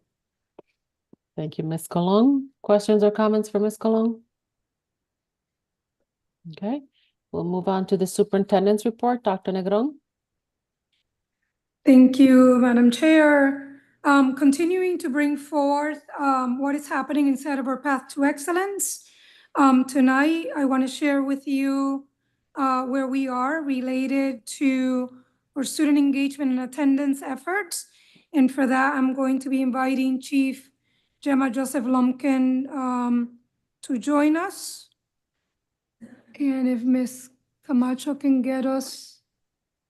Thank you, Ms. Colon. Questions or comments for Ms. Colon? Okay, we'll move on to the superintendent's report. Dr. Negron? Thank you, Madam Chair. Continuing to bring forth what is happening inside of our Path to Excellence. Tonight, I want to share with you where we are related to our student engagement and attendance efforts. And for that, I'm going to be inviting Chief Gemma Joseph Lumpkin to join us. And if Ms. Camacho can get us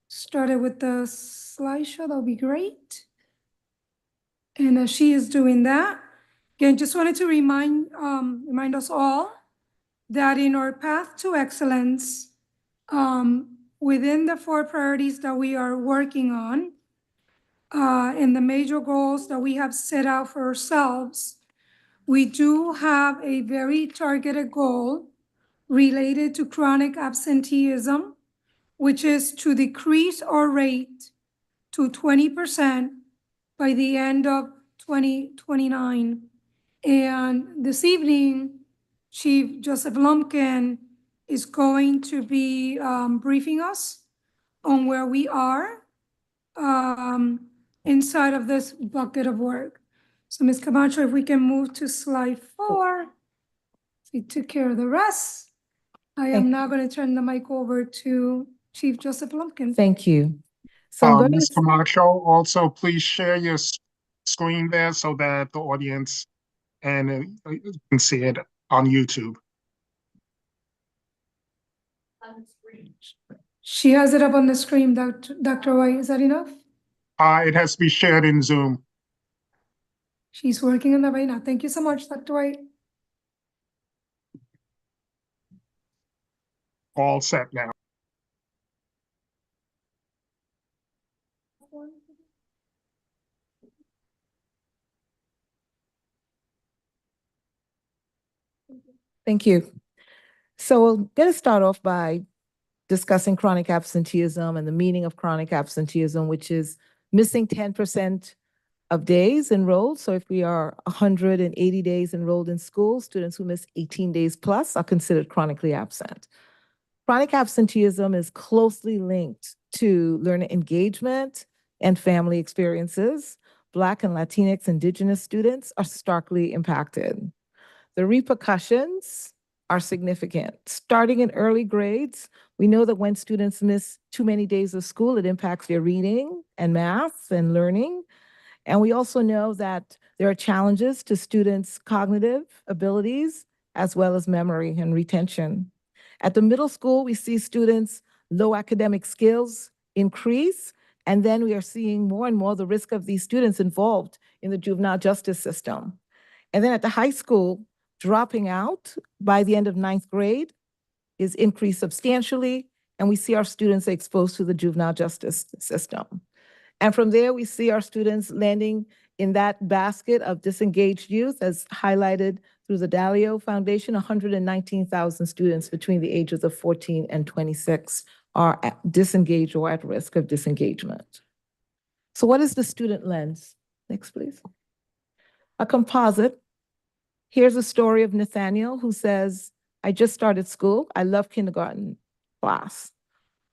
started with the slideshow, that'll be great. And as she is doing that, again, just wanted to remind us all that in our Path to Excellence, within the 4 priorities that we are working on, and the major goals that we have set out for ourselves, we do have a very targeted goal related to chronic absenteeism, which is to decrease our rate to 20% by the end of 2029. And this evening, Chief Joseph Lumpkin is going to be briefing us on where we are inside of this bucket of work. So Ms. Camacho, if we can move to slide 4. We took care of the rest. I am now going to turn the mic over to Chief Joseph Lumpkin. Thank you. So I'm going Ms. to, Camacho, also please share your screen there so that the audience and can see it on YouTube. She has it up on the screen, Dr. White. Is that enough? It has to be shared in Zoom. She's working on that right now. Thank you so much, Dr. White. All set now. Thank you. So we're going to start off by discussing chronic absenteeism and the meaning of chronic absenteeism, which is missing 10% of days enrolled. So if we are 180 days enrolled in school, students who miss 18 days plus are considered chronically absent. Chronic absenteeism is closely linked to learner engagement and family experiences. Black and Latinx Indigenous students are starkly impacted. The repercussions are significant. Starting in early grades, we know that when students miss too many days of school, it impacts their reading and math and learning. And we also know that there are challenges to students' cognitive abilities as well as memory and retention. At the middle school, we see students' low academic skills increase, and then we are seeing more and more the risk of these students involved in the juvenile justice system. And then at the high school, dropping out by the end of 9th grade is increased substantially, and we see our students exposed to the juvenile justice system. And from there, we see our students landing in that basket of disengaged youth, as highlighted through the Dalio Foundation. 119,000 students between the ages of 14 and 26 are disengaged or at risk of disengagement. So what is the student lens? Next, please. A composite. Here's a story of Nathaniel, who says, I just started school. I love kindergarten class,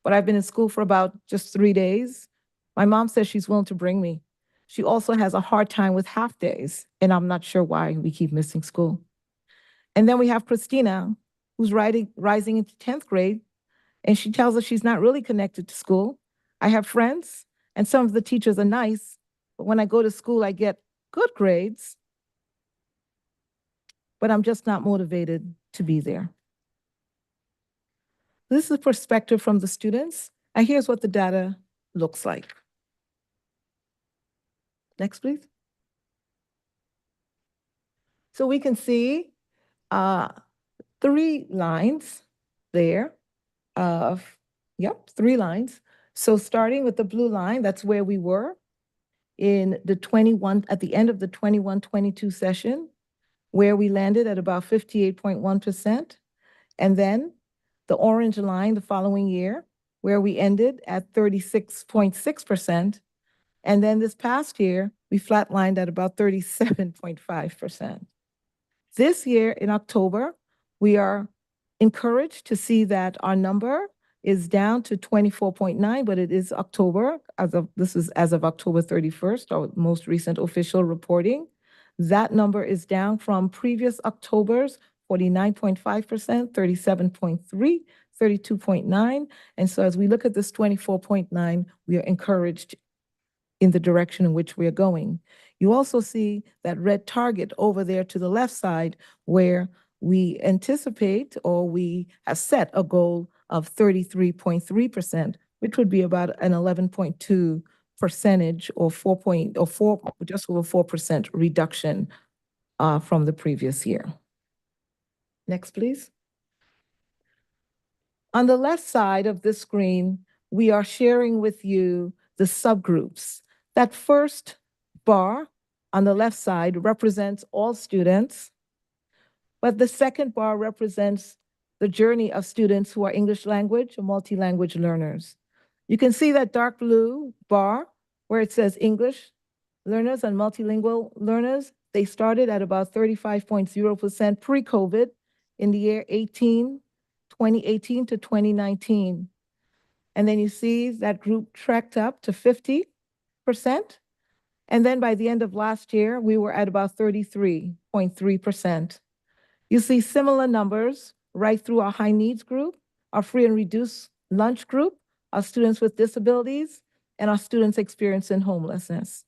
but I've been in school for about just 3 days. My mom says she's willing to bring me. She also has a hard time with half days, and I'm not sure why we keep missing school. And then we have Christina, who's rising into 10th grade, and she tells us she's not really connected to school. I have friends, and some of the teachers are nice, but when I go to school, I get good grades, but I'm just not motivated to be there. This is a perspective from the students, and here's what the data looks like. Next, please. So we can see 3 lines there of, 3 lines. So starting with the blue line, that's where we were in the at the end of the 21-22 session, where we landed at about 58.1%. And then the orange line the following year, where we ended at 36.6%. And then this past year, we flatlined at about 37.5%. This year in October, we are encouraged to see that our number is down to 24.9, but it is October, this is as of October 31st, our most recent official reporting. That number is down from previous October's 49.5%, 37.3, 32.9. And so as we look at this 24.9, we are encouraged in the direction in which we are going. You also see that red target over there to the left side where we anticipate or we have set a goal of 33.3%, which would be about an 11.2 percentage or just over 4% reduction from the previous year. Next, please. On the left side of this screen, we are sharing with you the subgroups. That first bar on the left side represents all students, but the second bar represents the journey of students who are English language or multi-language learners. You can see that dark blue bar where it says English learners and multilingual learners. They started at about 35.0% pre-COVID in the year 2018 to 2019. And then you see that group tracked up to 50%. And then by the end of last year, we were at about 33.3%. You see similar numbers right through our high needs group, our free and reduced lunch group, our students with disabilities, and our students experiencing homelessness.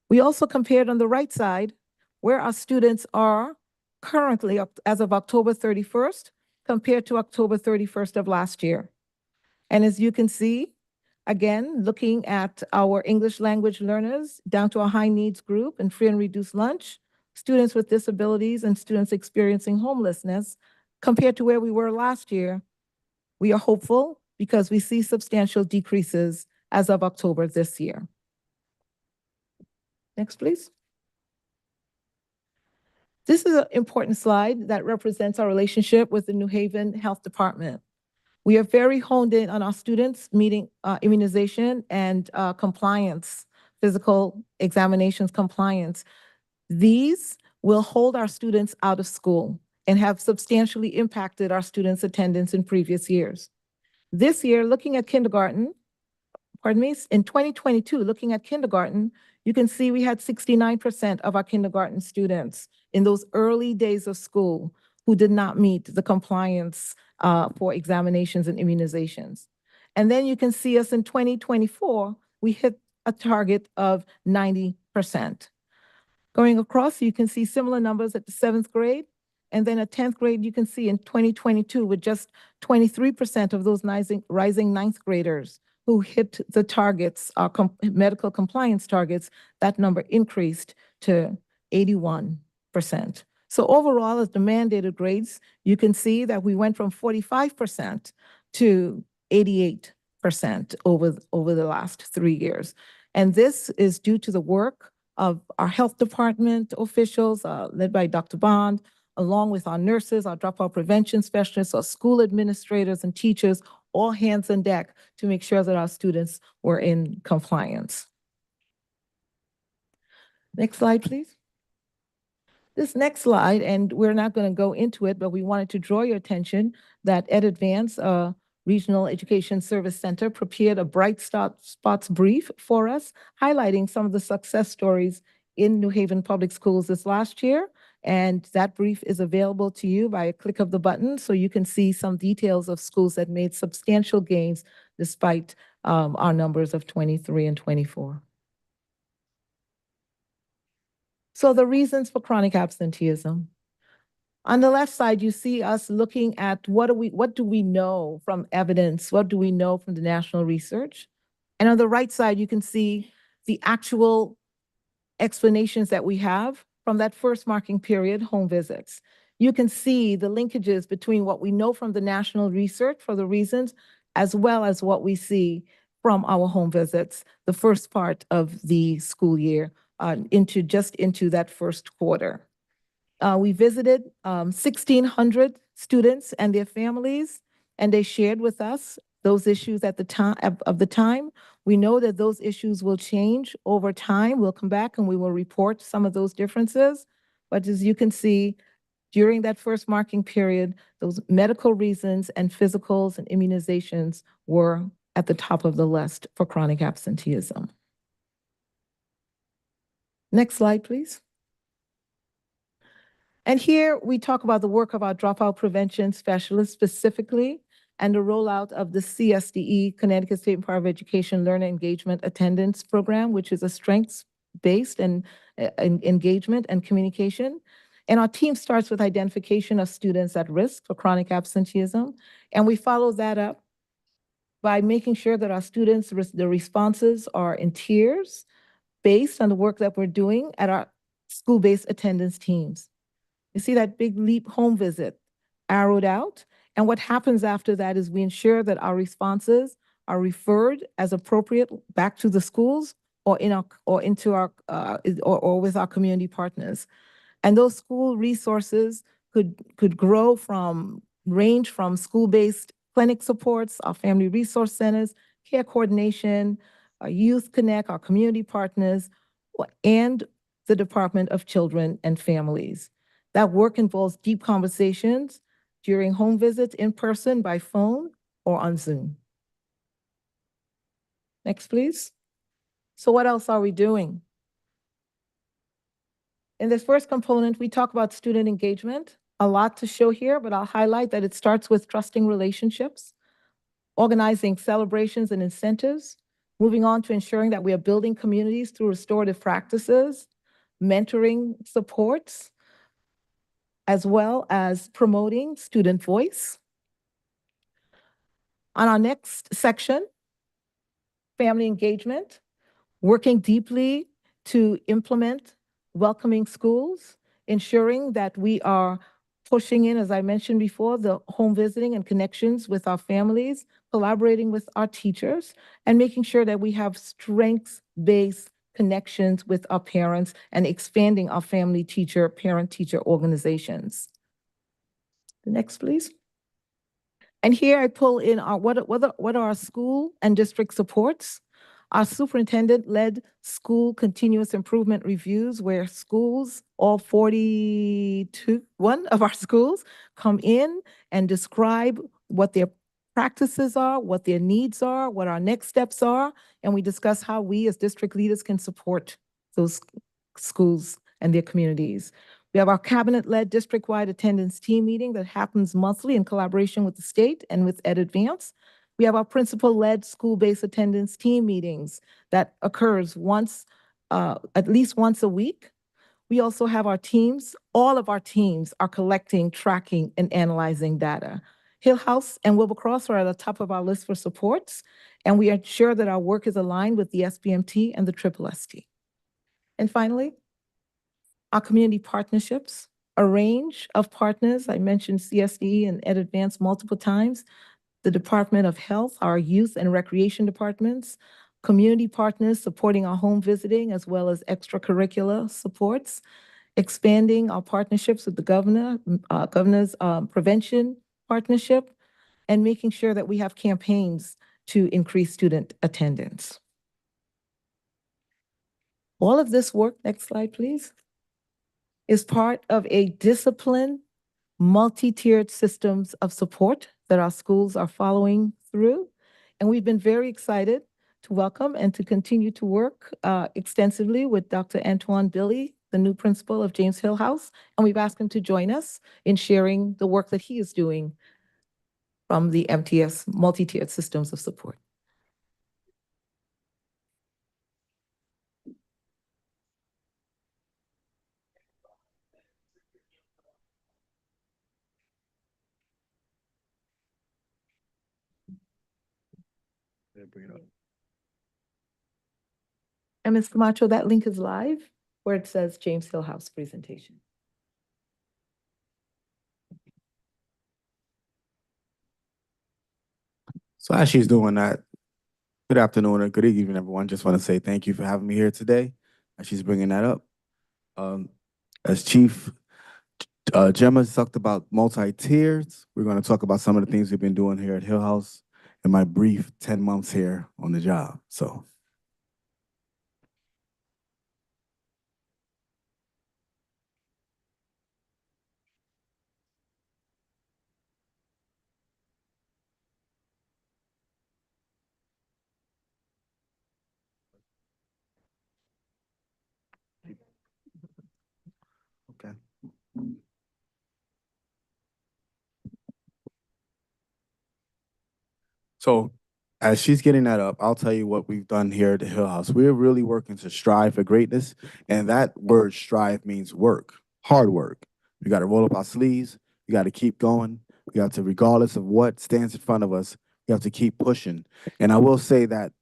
We also compared on the right side where our students are currently as of October 31st compared to October 31st of last year. And as you can see, again, looking at our English language learners down to our high needs group and free and reduced lunch, students with disabilities and students experiencing homelessness, compared to where we were last year, we are hopeful because we see substantial decreases as of October this year. Next, please. This is an important slide that represents our relationship with the New Haven Health Department. We are very honed in on our students meeting immunization and compliance, physical examinations compliance. These will hold our students out of school and have substantially impacted our students' attendance in previous years. This year, looking at kindergarten, in 2022, looking at kindergarten, you can see we had 69% of our kindergarten students in those early days of school who did not meet the compliance for examinations and immunizations. And then you can see us in 2024, we hit a target of 90%. Going across, you can see similar numbers at the 7th grade. And then at 10th grade, you can see in 2022, with just 23% of those rising 9th graders who hit the targets, our medical compliance targets, that number increased to 81%. So overall, as the mandated grades, you can see that we went from 45% to 88% over the last 3 years. And this is due to the work of our health department officials, led by Dr. Bond, along with our nurses, our dropout prevention specialists, our school administrators and teachers, all hands on deck to make sure that our students were in compliance. Next slide, please. This next slide, and we're not going to go into it, but we wanted to draw your attention that EdAdvance, Regional Education Service Center, prepared a Bright Spots brief for us, highlighting some of the success stories in New Haven Public Schools this last year. And that brief is available to you by a click of the button, so you can see some details of schools that made substantial gains despite our numbers of 23 and 24. So the reasons for chronic absenteeism. On the left side, you see us looking at what do we know from evidence? What do we know from the national research? And on the right side, you can see the actual explanations that we have from that first marking period, home visits. You can see the linkages between what we know from the national research for the reasons, as well as what we see from our home visits, the first part of the school year into that first quarter. We visited 1,600 students and their families, and they shared with us those issues at the time of the time. We know that those issues will change over time. We'll come back and we will report some of those differences. But as you can see, during that first marking period, those medical reasons and physicals and immunizations were at the top of the list for chronic absenteeism. Next slide, please. And here we talk about the work of our dropout prevention specialists specifically and the rollout of the CSDE, Connecticut State Department of Education Learner Engagement Attendance Program, which is a strengths-based and engagement and communication. And our team starts with identification of students at risk for chronic absenteeism. And we follow that up by making sure that our students, the responses are in tiers based on the work that we're doing at our school-based attendance teams. You see that big LEAP home visit arrowed out. And what happens after that is we ensure that our responses are referred as appropriate back to the schools or into our with our community partners. And those school resources could range from school-based clinic supports, our family resource centers, care coordination, our Youth Connect, our community partners, and the Department of Children and Families. That work involves deep conversations during home visits, in person, by phone, or on Zoom. Next, please. So what else are we doing? In this first component, we talk about student engagement. A lot to show here, but I'll highlight that it starts with trusting relationships, organizing celebrations and incentives, moving on to ensuring that we are building communities through restorative practices, mentoring supports, as well as promoting student voice. On our next section, family engagement, working deeply to implement welcoming schools, ensuring that we are pushing in, as I mentioned before, the home visiting and connections with our families, collaborating with our teachers, and making sure that we have strengths-based connections with our parents and expanding our family teacher, parent-teacher organizations. The next, please. And here I pull in our, what are our school and district supports? Our superintendent-led school continuous improvement reviews, where schools, all 41 of our schools, come in and describe what their practices are, what their needs are, what our next steps are, and we discuss how we as district leaders can support those schools and their communities. We have our cabinet-led district-wide attendance team meeting that happens monthly in collaboration with the state and with EdAdvance. We have our principal-led school-based attendance team meetings that occurs at least once a week. We also have our teams. All of our teams are collecting, tracking, and analyzing data. Hillhouse and Wilbur Cross are at the top of our list for supports, and we ensure that our work is aligned with the SBMT and the SSST. And finally, our community partnerships, a range of partners. I mentioned CSDE and EdAdvance multiple times. The Department of Health, our youth and recreation departments, community partners supporting our home visiting as well as extracurricular supports, expanding our partnerships with the governor's prevention partnership, and making sure that we have campaigns to increase student attendance. All of this work, next slide, please, is part of a disciplined, multi-tiered systems of support that our schools are following through. And we've been very excited to welcome and to continue to work extensively with Dr. Antoine Billy, the new principal of James Hillhouse, and we've asked him to join us in sharing the work that he is doing from the MTS, multi-tiered systems of support. And Ms. Camacho, that link is live where it says James Hillhouse presentation. So as she's doing that, good afternoon or good evening, everyone. Just want to say thank you for having me here today. As she's bringing that up. As Chief Gemma talked about multi-tiers, we're going to talk about some of the things we've been doing here at Hillhouse in my brief 10 months here on the job. So okay. So as she's getting that up, I'll tell you what we've done here at the Hill House. We're really working to strive for greatness. And that word strive means work, hard work. We got to roll up our sleeves. We got to keep going. We have to, regardless of what stands in front of us, we have to keep pushing. And I will say that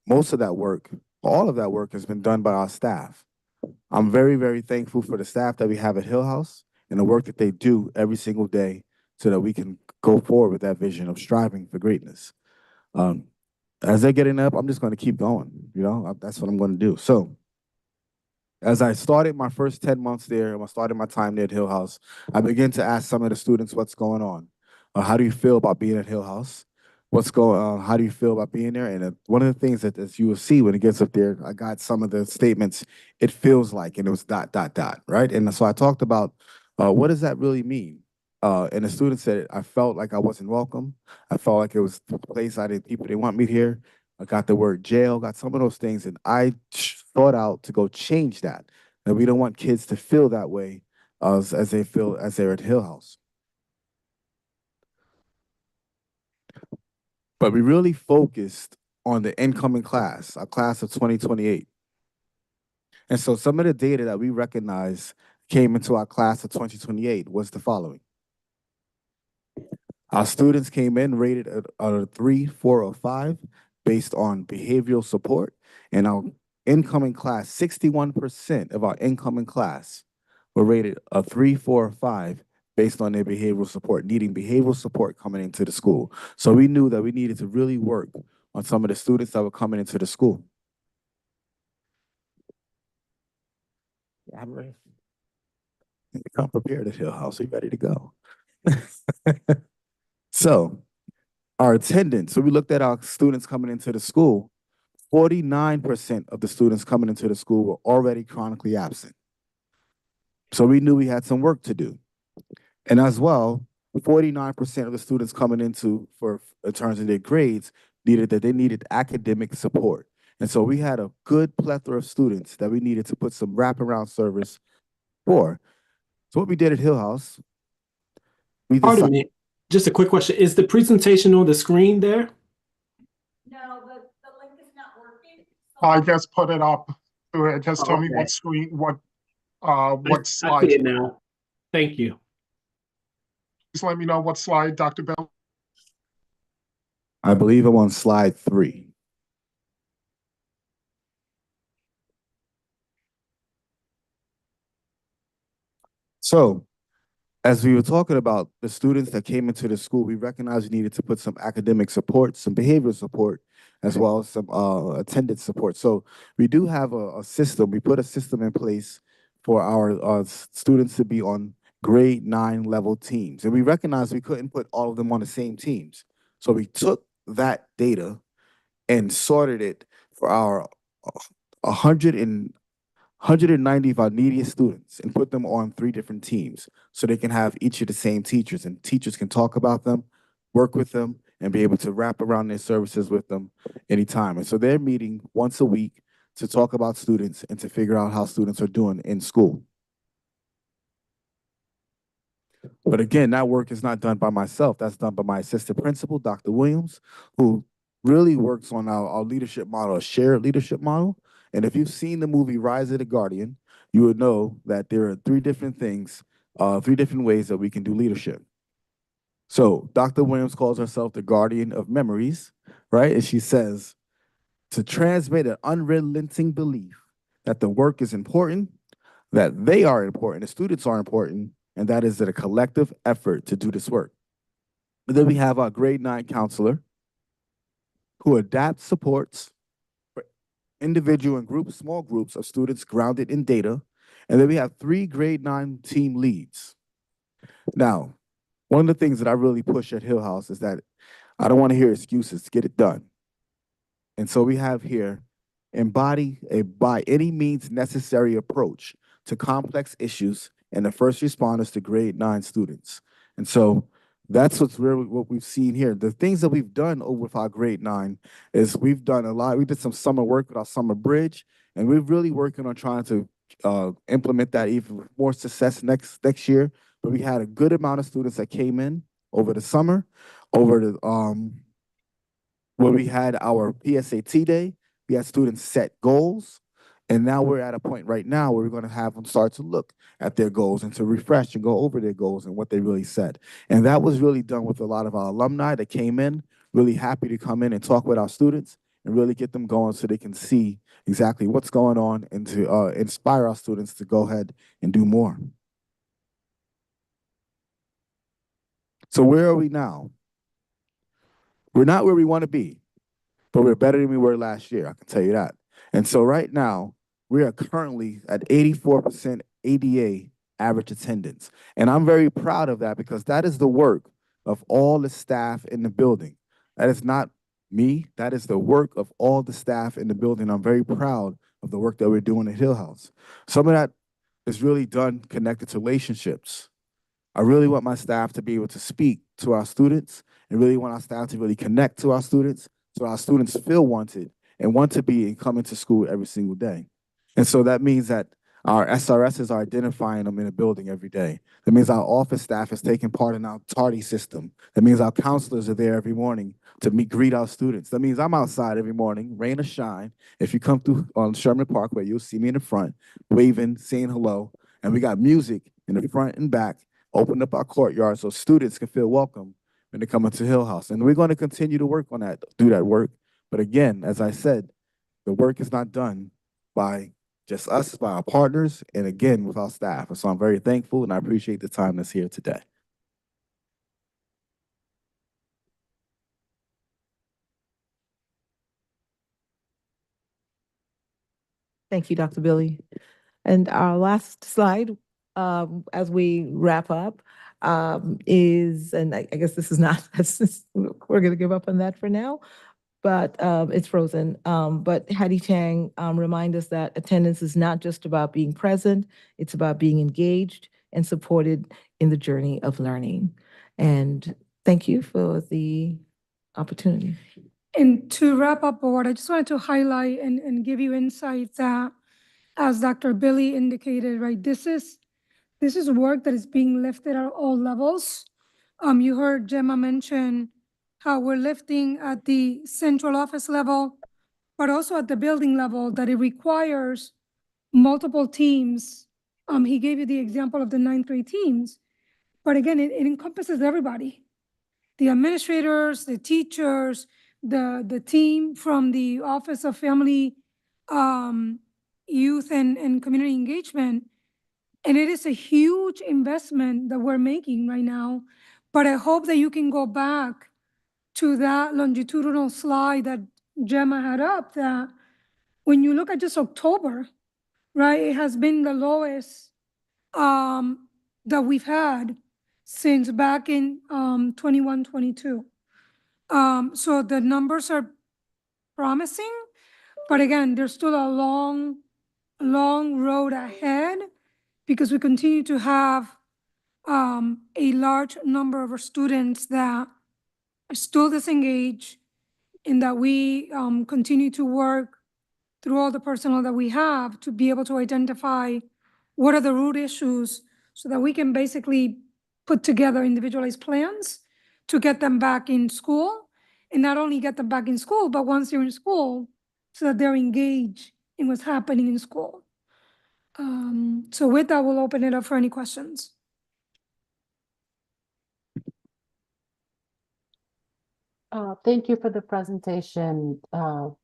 most of that work, all of that work has been done by our staff. I'm very, very thankful for the staff that we have at Hill House and the work that they do every single day so that we can go forward with that vision of striving for greatness. As they're getting up, I'm just going to keep going. You know, that's what I'm going to do. So as I started my first 10 months there, when I started my time there at Hill House, I began to ask some of the students what's going on. How do you feel about being at Hill House? What's going on? How do you feel about being there? And one of the things that, as you will see when it gets up there, I got some of the statements, it feels like, and it was ... right? And so I talked about what does that really mean? And the student said, I felt like I wasn't welcome. I felt like it was the place people didn't want me here. I got the word jail, got some of those things, and I thought out to go change that. And we don't want kids to feel that way as they feel as they're at Hill House. But we really focused on the incoming class, our class of 2028. And so some of the data that we recognized came into our class of 2028 was the following. Our students came in rated at a 3, 4, or 5 based on behavioral support. And our incoming class, 61% of our incoming class were rated a 3, 4, or 5 based on their behavioral support, needing behavioral support coming into the school. So we knew that we needed to really work on some of the students that were coming into the school. Yeah, I'm ready. You come prepared at Hill House, are you ready to go? So our attendance, so we looked at our students coming into the school, 49% of the students coming into the school were already chronically absent. So we knew we had some work to do. And as well, 49% of the students coming into in terms of their grades they needed academic support. And so we had a good plethora of students that we needed to put some wraparound service for. So what we did at Hill House, we decided— Pardon me, just a quick question. Is the presentation on the screen there? No, the link is not working. I just put it up. Just tell me Okay. what screen, what I slide. see it now. Thank you. Please let me know what slide, Dr. Bell. I believe I'm on slide 3. So as we were talking about the students that came into the school, we recognized we needed to put some academic support, some behavioral support, as well as some attendance support. So we do have a system. We put a system in place for our students to be on grade 9 level teams. And we recognized we couldn't put all of them on the same teams. So we took that data and sorted it for our 190 of our neediest students and put them on 3 different teams so they can have each of the same teachers, and teachers can talk about them, work with them, and be able to wrap around their services with them anytime. And so they're meeting once a week to talk about students and to figure out how students are doing in school. But again, that work is not done by myself. That's done by my assistant principal, Dr. Williams, who really works on our leadership model, a shared leadership model. And if you've seen the movie Rise of the Guardian, you would know that there are 3 different things, 3 different ways that we can do leadership. So Dr. Williams calls herself the guardian of memories, right? And she says, to transmit an unrelenting belief that the work is important, that they are important, the students are important, and that is a collective effort to do this work. And then we have our grade 9 counselor who adapts supports for individual and small groups of students grounded in data. And then we have 3 grade 9 team leads. Now, one of the things that I really push at Hill House is that I don't want to hear excuses. Get it done. And so we have here, embody a by any means necessary approach to complex issues and the first responders to grade 9 students. And so that's what we've seen here. The things that we've done over with our grade 9 is we've done a lot. We did some summer work with our summer bridge, and we're really working on trying to implement that even with more success next year. But we had a good amount of students that came in over the summer, over the when we had our PSAT day. We had students set goals, and now we're at a point right now where we're going to have them start to look at their goals and to refresh and go over their goals and what they really said. And that was really done with a lot of our alumni that came in, really happy to come in and talk with our students and really get them going so they can see exactly what's going on and to inspire our students to go ahead and do more. So where are we now? We're not where we want to be, but we're better than we were last year, I can tell you that. And so right now, we are currently at 84% ADA average attendance. And I'm very proud of that because that is the work of all the staff in the building. That is not me, that is the work of all the staff in the building. I'm very proud of the work that we're doing at Hill House. Some of that is really done connected to relationships. I really want my staff to be able to speak to our students and really want our staff to really connect to our students so our students feel wanted and want to be and come into school every single day. And so that means that our SRSs are identifying them in the building every day. That means our office staff is taking part in our tardy system. That means our counselors are there every morning to greet our students. That means I'm outside every morning, rain or shine. If you come through on Sherman Parkway, you'll see me in the front, waving, saying hello. And we got music in the front and back, open up our courtyard so students can feel welcome when they come into Hill House. And we're going to continue to work on that, do that work. But again, as I said, the work is not done by just us, by our partners, and again, with our staff. And so I'm very thankful and I appreciate the time that's here today. Thank you, Dr. Billy. And our last slide, as we wrap up, is, and I guess this is not, we're going to give up on that for now, but it's frozen. But Hattie Chang remind us that attendance is not just about being present, it's about being engaged and supported in the journey of learning. And thank you for the opportunity. And to wrap up, board, I just wanted to highlight and give you insights that, as Dr. Billy indicated, right, this is work that is being lifted at all levels. You heard Gemma mention how we're lifting at the central office level, but also at the building level, that it requires multiple teams. He gave you the example of the 9th grade teams, but again, it encompasses everybody. The administrators, the teachers, the team from the Office of Family, Youth and Community Engagement. And it is a huge investment that we're making right now, but I hope that you can go back to that longitudinal slide that Gemma had up, that when you look at just October, right, it has been the lowest that we've had since back in 21, 22. So the numbers are promising, but again, there's still a long road ahead because we continue to have a large number of our students that are still disengaged, and that we continue to work through all the personnel that we have to be able to identify what are the root issues so that we can basically put together individualized plans to get them back in school, and not only get them back in school, but once they're in school, so that they're engaged in what's happening in school. So with that, we'll open it up for any questions. Thank you for the presentation. Are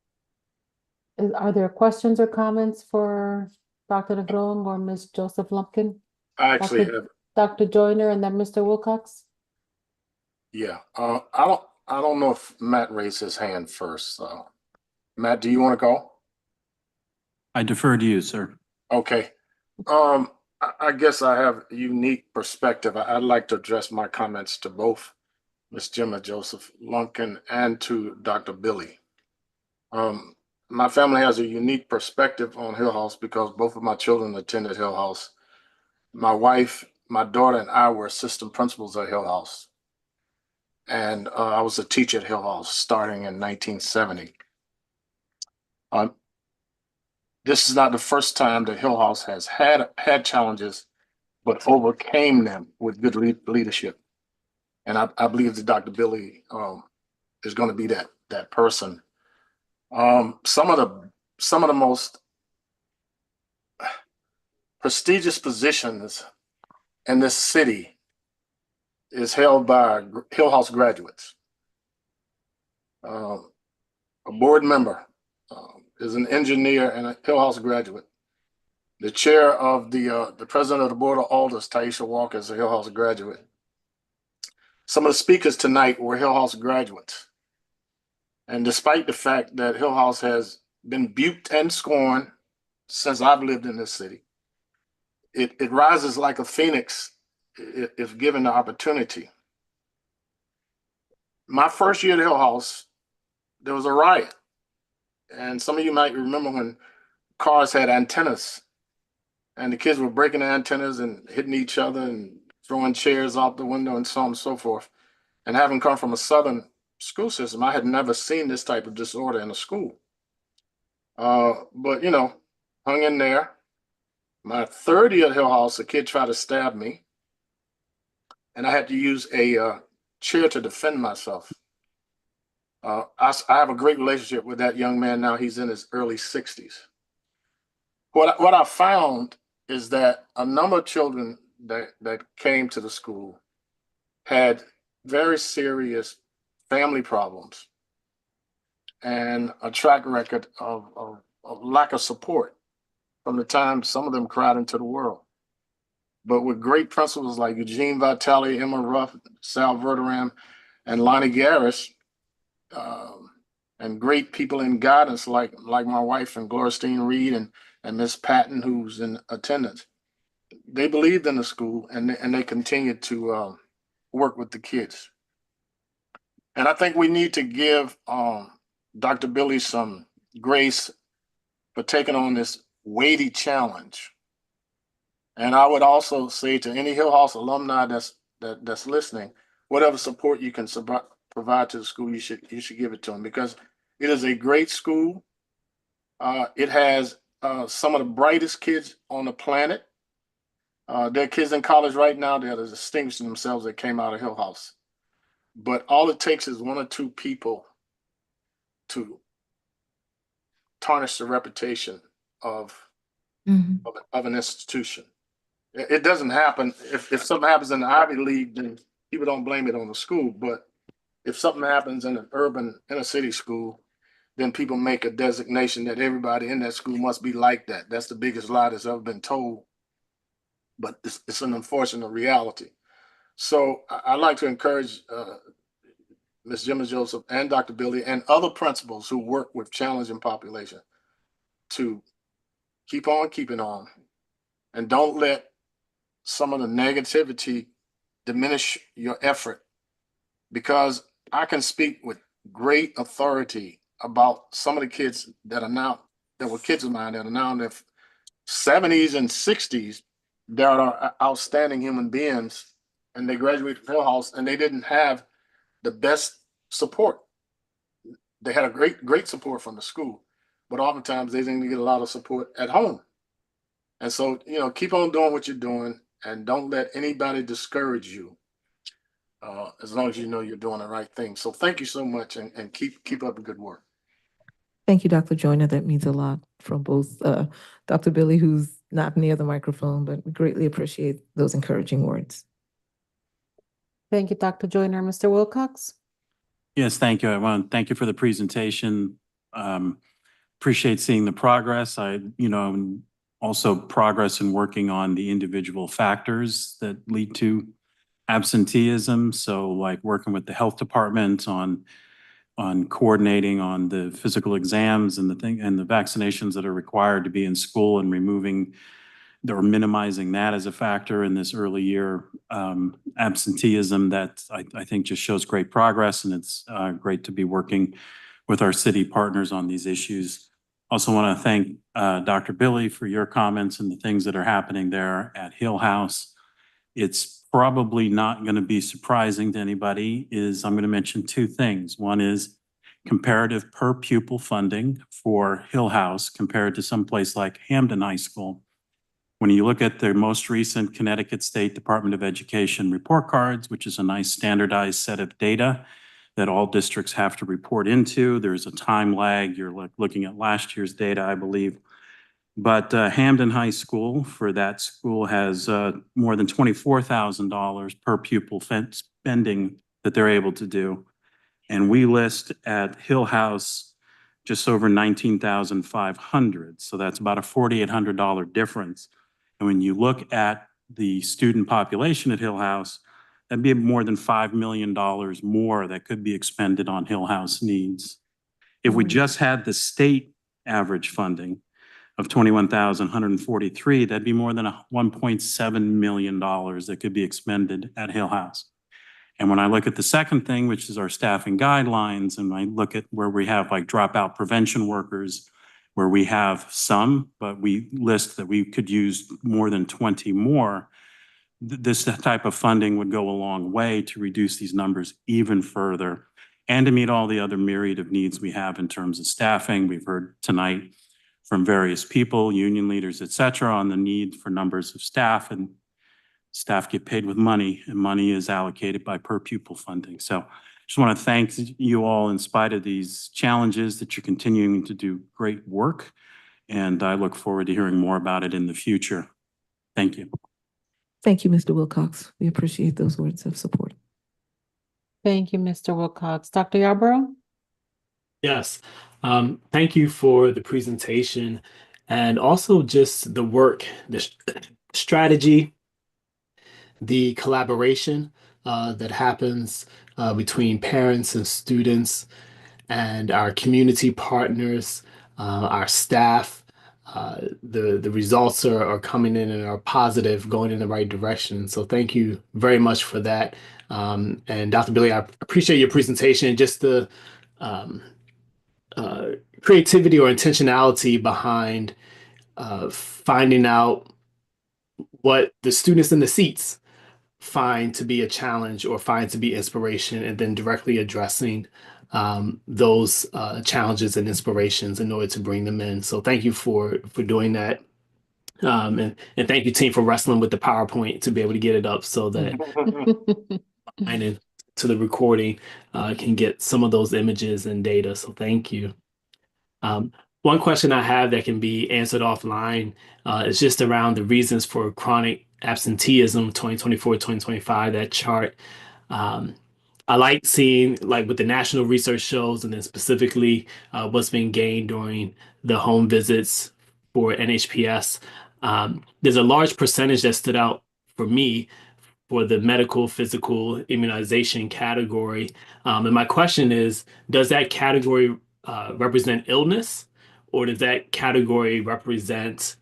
there questions or comments for Dr. Negron or Ms. Joseph Lumpkin? I actually have. Dr. Joyner and then Mr. Wilcox? Yeah, I don't know if Matt raised his hand first, so. Matt, do you want to go? I defer to you, sir. Okay. I guess I have a unique perspective. I'd like to address my comments to both Ms. Gemma Joseph Lumpkin, and to Dr. Billy. My family has a unique perspective on Hill House because both of my children attended Hill House. My wife, my daughter, and I were assistant principals at Hill House. And I was a teacher at Hill House starting in 1970. This is not the first time that Hill House has had challenges, but overcame them with good leadership. And I believe that Dr. Billy is going to be that person. Some of the most prestigious positions in this city is held by Hill House graduates. A board member is an engineer and a Hill House graduate. The chair of the president of the board of alders, Taisha Walker, is a Hill House graduate. Some of the speakers tonight were Hill House graduates. And despite the fact that Hill House has been buked and scorned since I've lived in this city, it rises like a phoenix if given the opportunity. My first year at Hill House, there was a riot. And some of you might remember when cars had antennas and the kids were breaking the antennas and hitting each other and throwing chairs out the window and so on and so forth. And having come from a Southern school system, I had never seen this type of disorder in a school. But, you know, hung in there. My third year at Hill House, a kid tried to stab me. And I had to use a chair to defend myself. I have a great relationship with that young man now. He's in his early 60s. What I found is that a number of children that came to the school had very serious family problems and a track record of lack of support from the time some of them cried into the world. But with great principals like Eugene Vitale, Emma Ruff, Sal Verderam, and Lonnie Garris, and great people in guidance like my wife and Gloria Steen Reed and Miss Patton, who's in attendance, they believed in the school and they continued to work with the kids. And I think we need to give Dr. Billy some grace for taking on this weighty challenge. And I would also say to any Hill House alumni that's listening, whatever support you can provide to the school, you should give it to them, because it is a great school. It has some of the brightest kids on the planet. There are kids in college right now that are distinguishing themselves that came out of Hill House. But all it takes is one or two people to tarnish the reputation of an institution. It doesn't happen. If something happens in the Ivy League, then people don't blame it on the school. But if something happens in an urban inner city school, then people make a designation that everybody in that school must be like that. That's the biggest lie that's ever been told. But it's an unfortunate reality. So I'd like to encourage Ms. Gemma Joseph and Dr. Billy and other principals who work with challenging population to keep on keeping on, and don't let some of the negativity diminish your effort, because I can speak with great authority about some of the kids that were kids of mine that are now in their 70s and 60s that are outstanding human beings, and they graduated from Hill House and they didn't have the best support. They had a great support from the school, but oftentimes they didn't get a lot of support at home. And so, you know, keep on doing what you're doing and don't let anybody discourage you, as long as you know you're doing the right thing. So thank you so much, and keep up the good work. Thank you, Dr. Joyner. That means a lot from both Dr. Billy, who's not near the microphone, but we greatly appreciate those encouraging words. Thank you, Dr. Joyner. Mr. Wilcox? Yes, thank you. I want to thank you for the presentation. Appreciate seeing the progress. Also progress in working on the individual factors that lead to absenteeism. So like working with the health department on coordinating on the physical exams and the vaccinations that are required to be in school, and removing or minimizing that as a factor in this early year absenteeism that I think just shows great progress, and it's great to be working with our city partners on these issues. Also want to thank Dr. Billy for your comments and the things that are happening there at Hill House. It's probably not going to be surprising to anybody I'm going to mention two things. One is comparative per pupil funding for Hill House compared to someplace like Hampden High School. When you look at the most recent Connecticut State Department of Education report cards, which is a nice standardized set of data that all districts have to report into, there's a time lag. You're looking at last year's data, I believe. But Hampden High School, for that school, has more than $24,000 per pupil spending that they're able to do. And we list at Hill House just over $19,500. So that's about a $4,800 difference. And when you look at the student population at Hill House, that'd be more than $5 million more that could be expended on Hill House needs. If we just had the state average funding of $21,143, that'd be more than $1.7 million that could be expended at Hill House. And when I look at the second thing, which is our staffing guidelines, and I look at where we have like dropout prevention workers, where we have some, but we list that we could use more than 20 more, this type of funding would go a long way to reduce these numbers even further and to meet all the other myriad of needs we have in terms of staffing. We've heard tonight from various people, union leaders, et cetera, on the need for numbers of staff, and staff get paid with money, and money is allocated by per pupil funding. So just want to thank you all in spite of these challenges that you're continuing to do great work. And I look forward to hearing more about it in the future. Thank you. Thank you, Mr. Wilcox. We appreciate those words of support. Thank you, Mr. Wilcox. Dr. Yarborough? Yes. Thank you for the presentation and also just the work, the strategy, the collaboration that happens between parents and students and our community partners, our staff. The results are coming in and are positive, going in the right direction. So thank you very much for that. And Dr. Billy, I appreciate your presentation and just the creativity or intentionality behind finding out what the students in the seats find to be a challenge or find to be inspiration, and then directly addressing those challenges and inspirations in order to bring them in. So thank you for doing that. And thank you, team, for wrestling with the PowerPoint to be able to get it up so that and to the recording can get some of those images and data. So thank you. One question I have that can be answered offline is just around the reasons for chronic absenteeism 2024-2025, that chart. I like seeing like what the national research shows, and then specifically what's been gained during the home visits for NHPS. There's a large percentage that stood out for me for the medical, physical, immunization category. And my question is, does that category represent illness, or does that category represent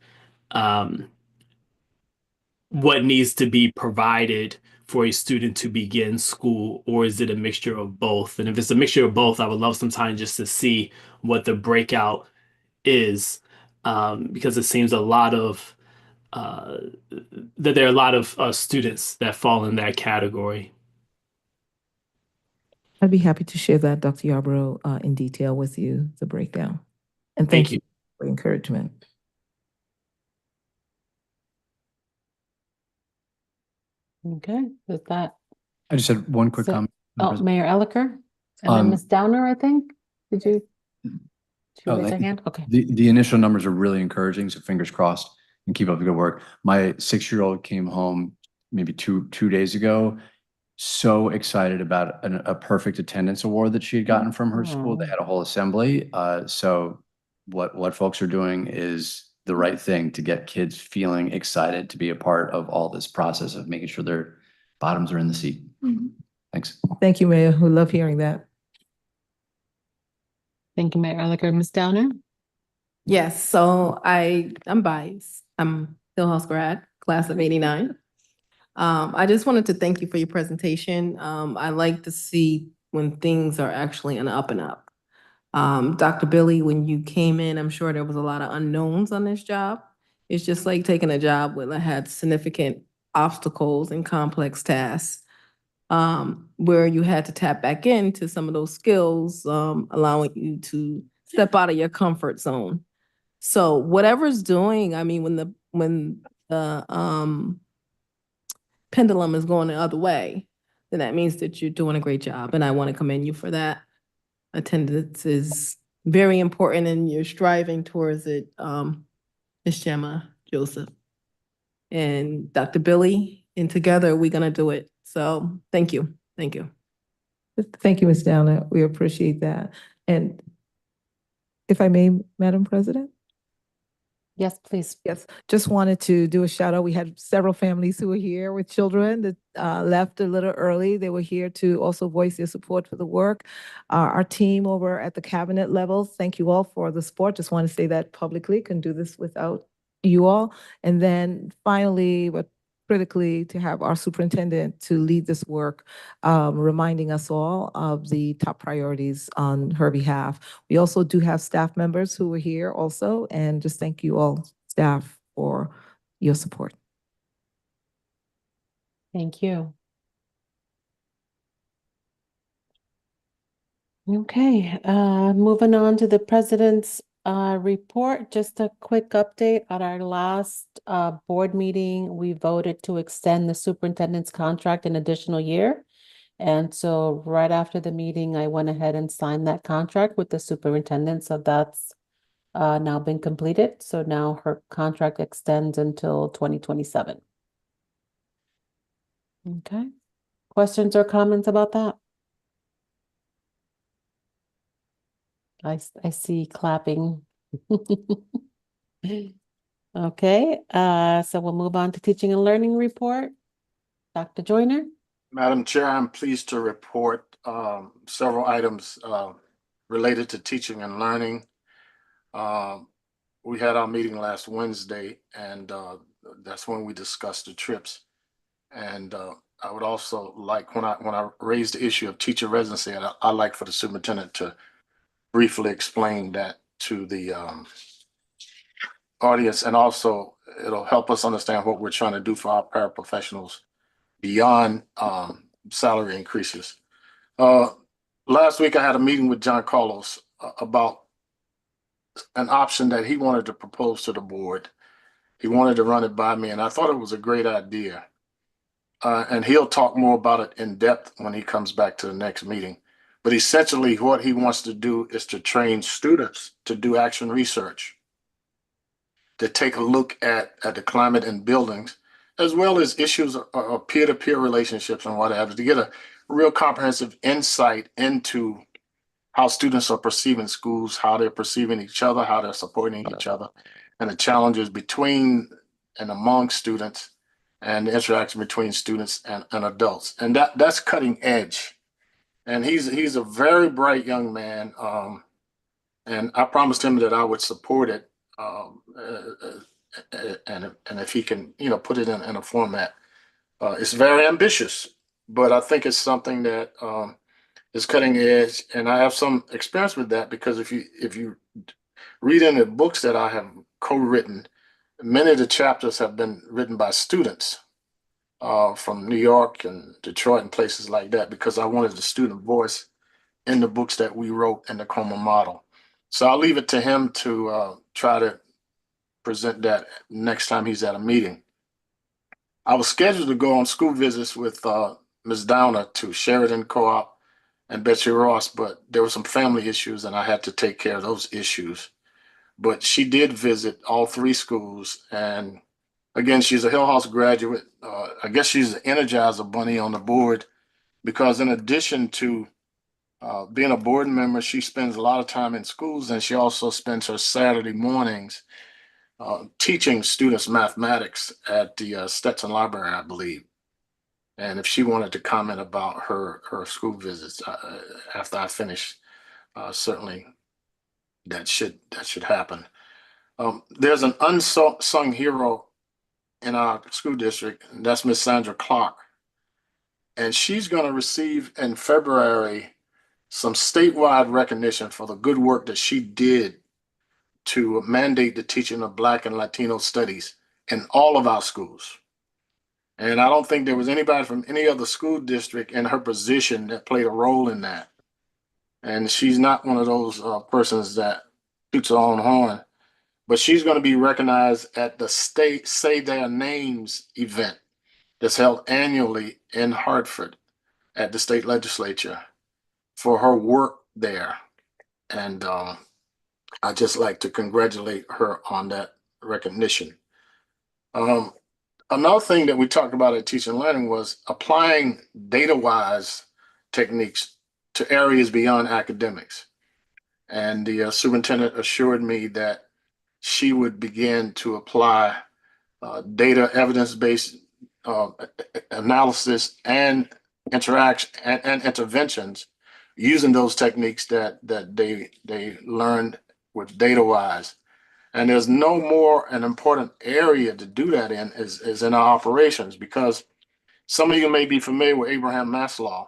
what needs to be provided for a student to begin school, or is it a mixture of both? And if it's a mixture of both, I would love some time just to see what the breakout is, because it seems a lot of that there are a lot of students that fall in that category. I'd be happy to share that, Dr. Yarborough, in detail with you, the breakdown. And thank you for encouragement. Okay, with that. I just had one quick comment. Oh, Mayor Elicker, and then Ms. Downer, I think. Did you raise your hand? Okay. The initial numbers are really encouraging, so fingers crossed and keep up the good work. My 6-year-old came home maybe two days ago, so excited about a perfect attendance award that she had gotten from her school. They had a whole assembly. So what folks are doing is the right thing to get kids feeling excited to be a part of all this process of making sure their bottoms are in the seat. Thanks. Thank you, Mayor. We love hearing that. Thank you, Mayor Elicker. Ms. Downer? Yes, so I'm biased. I'm Hill House grad, class of '89. I just wanted to thank you for your presentation. I like to see when things are actually an up and up. Dr. Billy, when you came in, I'm sure there was a lot of unknowns on this job. It's just like taking a job where I had significant obstacles and complex tasks, where you had to tap back into some of those skills, allowing you to step out of your comfort zone. So whatever's doing, I mean, when the pendulum is going the other way, then that means that you're doing a great job, and I want to commend you for that. Attendance is very important, and you're striving towards it, Ms. Gemma Joseph and Dr. Billy, and together we're gonna do it. So thank you, thank you. Thank you, Ms. Downer. We appreciate that. And if I may, Madam President? Yes, please. Yes, just wanted to do a shout out. We had several families who were here with children that left a little early. They were here to also voice their support for the work. Our team over at the cabinet level, thank you all for the support. Just want to say that publicly, couldn't do this without you all. And then finally, but critically, to have our superintendent to lead this work, reminding us all of the top priorities on her behalf. We also do have staff members who are here also, and just thank you all, staff, for your support. Thank you. Okay, moving on to the president's report. Just a quick update. At our last board meeting, we voted to extend the superintendent's contract an additional year. And so right after the meeting, I went ahead and signed that contract with the superintendent. So that's now been completed. So now her contract extends until 2027. Okay. Questions or comments about that? I see clapping. Okay, so we'll move on to teaching and learning report. Dr. Joyner? Madam Chair, I'm pleased to report several items related to teaching and learning. We had our meeting last Wednesday, and that's when we discussed the trips. And I would also like, when I raised the issue of teacher residency, I'd like for the superintendent to briefly explain that to the audience, and also it'll help us understand what we're trying to do for our paraprofessionals beyond salary increases. Last week I had a meeting with John Carlos about an option that he wanted to propose to the board. He wanted to run it by me, and I thought it was a great idea. And he'll talk more about it in depth when he comes back to the next meeting. But essentially what he wants to do is to train students to do action research, to take a look at the climate in buildings, as well as issues of peer-to-peer relationships and what have you, to get a real comprehensive insight into how students are perceiving schools, how they're perceiving each other, how they're supporting each other, and the challenges between and among students, and the interaction between students and adults. And that's cutting edge. And he's a very bright young man, and I promised him that I would support it, and if he can, put it in a format. It's very ambitious, but I think it's something that is cutting edge, and I have some experience with that, because if you read in the books that I have co-written, many of the chapters have been written by students from New York and Detroit and places like that, because I wanted the student voice in the books that we wrote in the Coma model. So I'll leave it to him to try to present that next time he's at a meeting. I was scheduled to go on school visits with Ms. Downer to Sheridan Co-op and Betsy Ross, but there were some family issues and I had to take care of those issues. But she did visit all 3 schools, and again, she's a Hill House graduate. I guess she's an Energizer bunny on the board, because in addition to being a board member, she spends a lot of time in schools, and she also spends her Saturday mornings teaching students mathematics at the Stetson Library, I believe. And if she wanted to comment about her school visits after I finish, certainly that should happen. There's an unsung hero in our school district, and that's Miss Sandra Clark. And she's going to receive in February some statewide recognition for the good work that she did to mandate the teaching of Black and Latino studies in all of our schools. And I don't think there was anybody from any other school district in her position that played a role in that. And she's not one of those persons that toots her own horn, but she's going to be recognized at the state Say Their Names event that's held annually in Hartford at the state legislature for her work there. And I just like to congratulate her on that recognition. Another thing that we talked about at Teaching and Learning was applying data-wise techniques to areas beyond academics. And the superintendent assured me that she would begin to apply data evidence-based analysis and interaction and interventions using those techniques that they learned with data-wise. And there's no more an important area to do that in is in our operations, because some of you may be familiar with Abraham Maslow,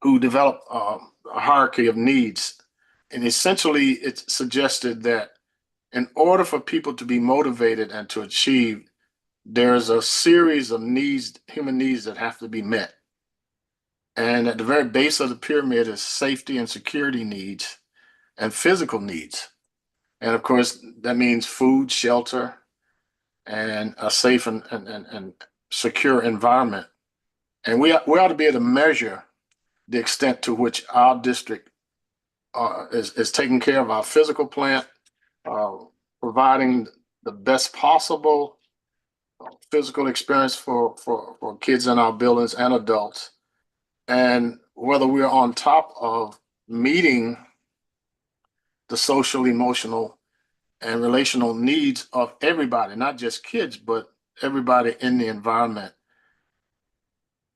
who developed a hierarchy of needs. And essentially it suggested that in order for people to be motivated and to achieve, there's a series of needs, human needs that have to be met. And at the very base of the pyramid is safety and security needs and physical needs. And of course, that means food, shelter, and a safe and secure environment. And we ought to be able to measure the extent to which our district is taking care of our physical plant, providing the best possible physical experience for kids in our buildings and adults, and whether we're on top of meeting the social, emotional, and relational needs of everybody, not just kids, but everybody in the environment,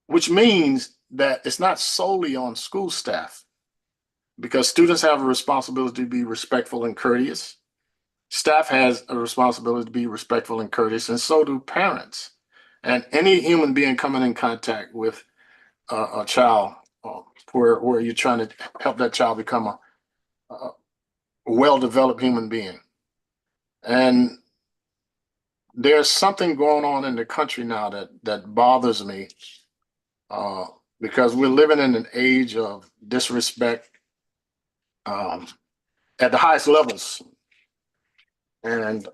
which means that it's not solely on school staff, because students have a responsibility to be respectful and courteous. Staff has a responsibility to be respectful and courteous, and so do parents. And any human being coming in contact with a child where you're trying to help that child become a well-developed human being. And there's something going on in the country now that bothers me, because we're living in an age of disrespect at the highest levels. And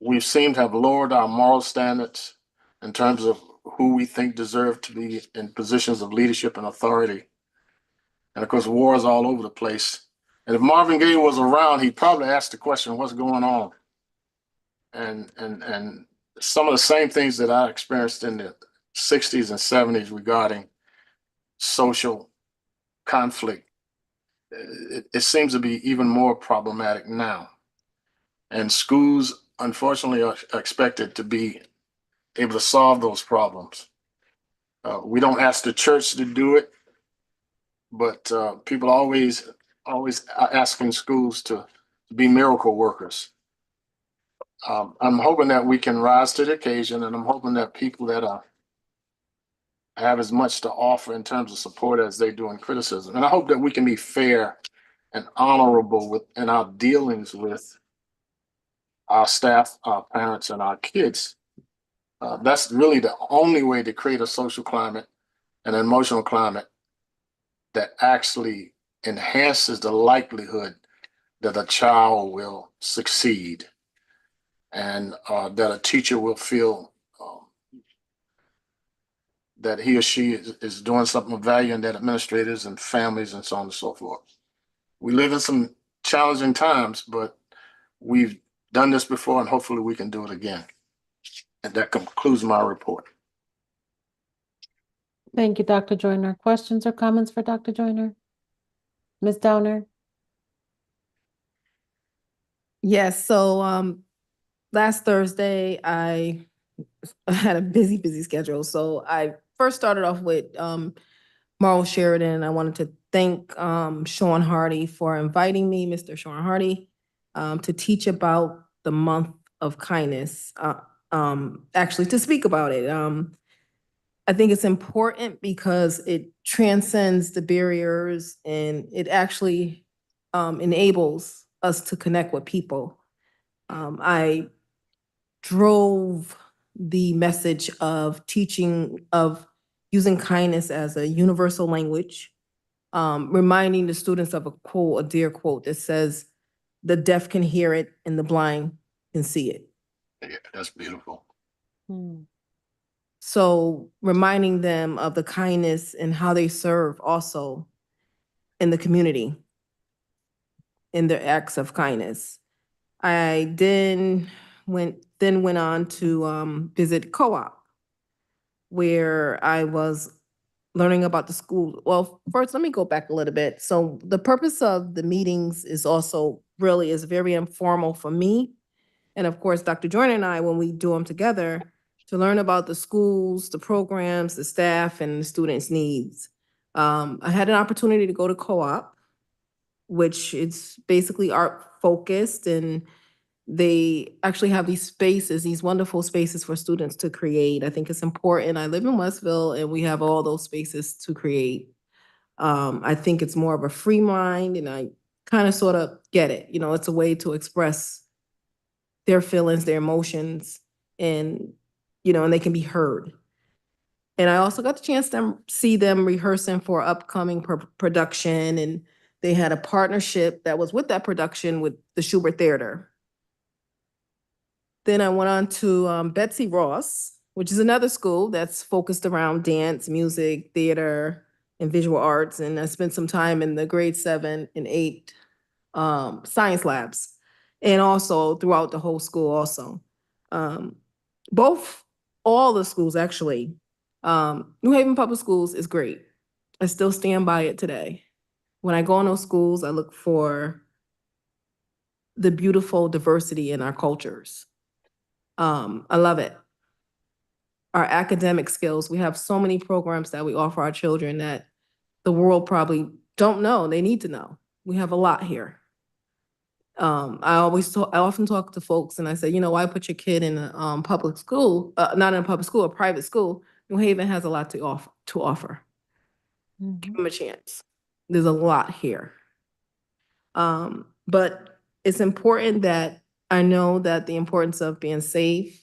we seem to have lowered our moral standards in terms of who we think deserve to be in positions of leadership and authority. And of course, war is all over the place. And if Marvin Gaye was around, he'd probably ask the question, what's going on? And some of the same things that I experienced in the 60s and 70s regarding social conflict, it seems to be even more problematic now. And schools, unfortunately, are expected to be able to solve those problems. We don't ask the church to do it, but people always are asking schools to be miracle workers. I'm hoping that we can rise to the occasion, and I'm hoping that people that have as much to offer in terms of support as they do in criticism. And I hope that we can be fair and honorable in our dealings with our staff, our parents, and our kids. That's really the only way to create a social climate and an emotional climate that actually enhances the likelihood that a child will succeed, and that a teacher will feel that he or she is doing something of value, and that administrators and families and so on and so forth. We live in some challenging times, but we've done this before, and hopefully we can do it again. And that concludes my report. Thank you, Dr. Joyner. Questions or comments for Dr. Joyner? Ms. Downer? Yes, so last Thursday, I had a busy schedule. So I first started off with Marl Sheridan. I wanted to thank Sean Hardy for inviting me, Mr. Sean Hardy, to teach about the month of kindness. actually to speak about it. I think it's important because it transcends the barriers and it actually enables us to connect with people. I drove the message of using kindness as a universal language, reminding the students of a dear quote that says, "The deaf can hear it and the blind can see it." Yeah, that's beautiful. So reminding them of the kindness and how they serve also in the community, in their acts of kindness. I then went on to visit co-op, where I was learning about the school. Well, first, let me go back a little bit. So the purpose of the meetings is also really is very informal for me. And of course, Dr. Joyner and I, when we do them together, to learn about the schools, the programs, the staff, and the students' needs. I had an opportunity to go to co-op, which it's basically art focused, and they actually have these spaces, these wonderful spaces for students to create. I think it's important. I live in Westville and we have all those spaces to create. I think it's more of a free mind, and I kind of sort of get it. You know, it's a way to express their feelings, their emotions, and, you know, and they can be heard. And I also got the chance to see them rehearsing for upcoming production, and they had a partnership that was with that production with the Schubert Theater. Then I went on to Betsy Ross, which is another school that's focused around dance, music, theater, and visual arts. And I spent some time in the grade 7 and 8 science labs, and also throughout the whole school also. All the schools actually. New Haven Public Schools is great. I still stand by it today. When I go in those schools, I look for the beautiful diversity in our cultures. I love it. Our academic skills, we have so many programs that we offer our children that the world probably don't know, they need to know. We have a lot here. I often talk to folks and I say, you know, why put your kid in a public school, not in a public school, a private school? New Haven has a lot to offer. Give them a chance. There's a lot here. But it's important that I know that the importance of being safe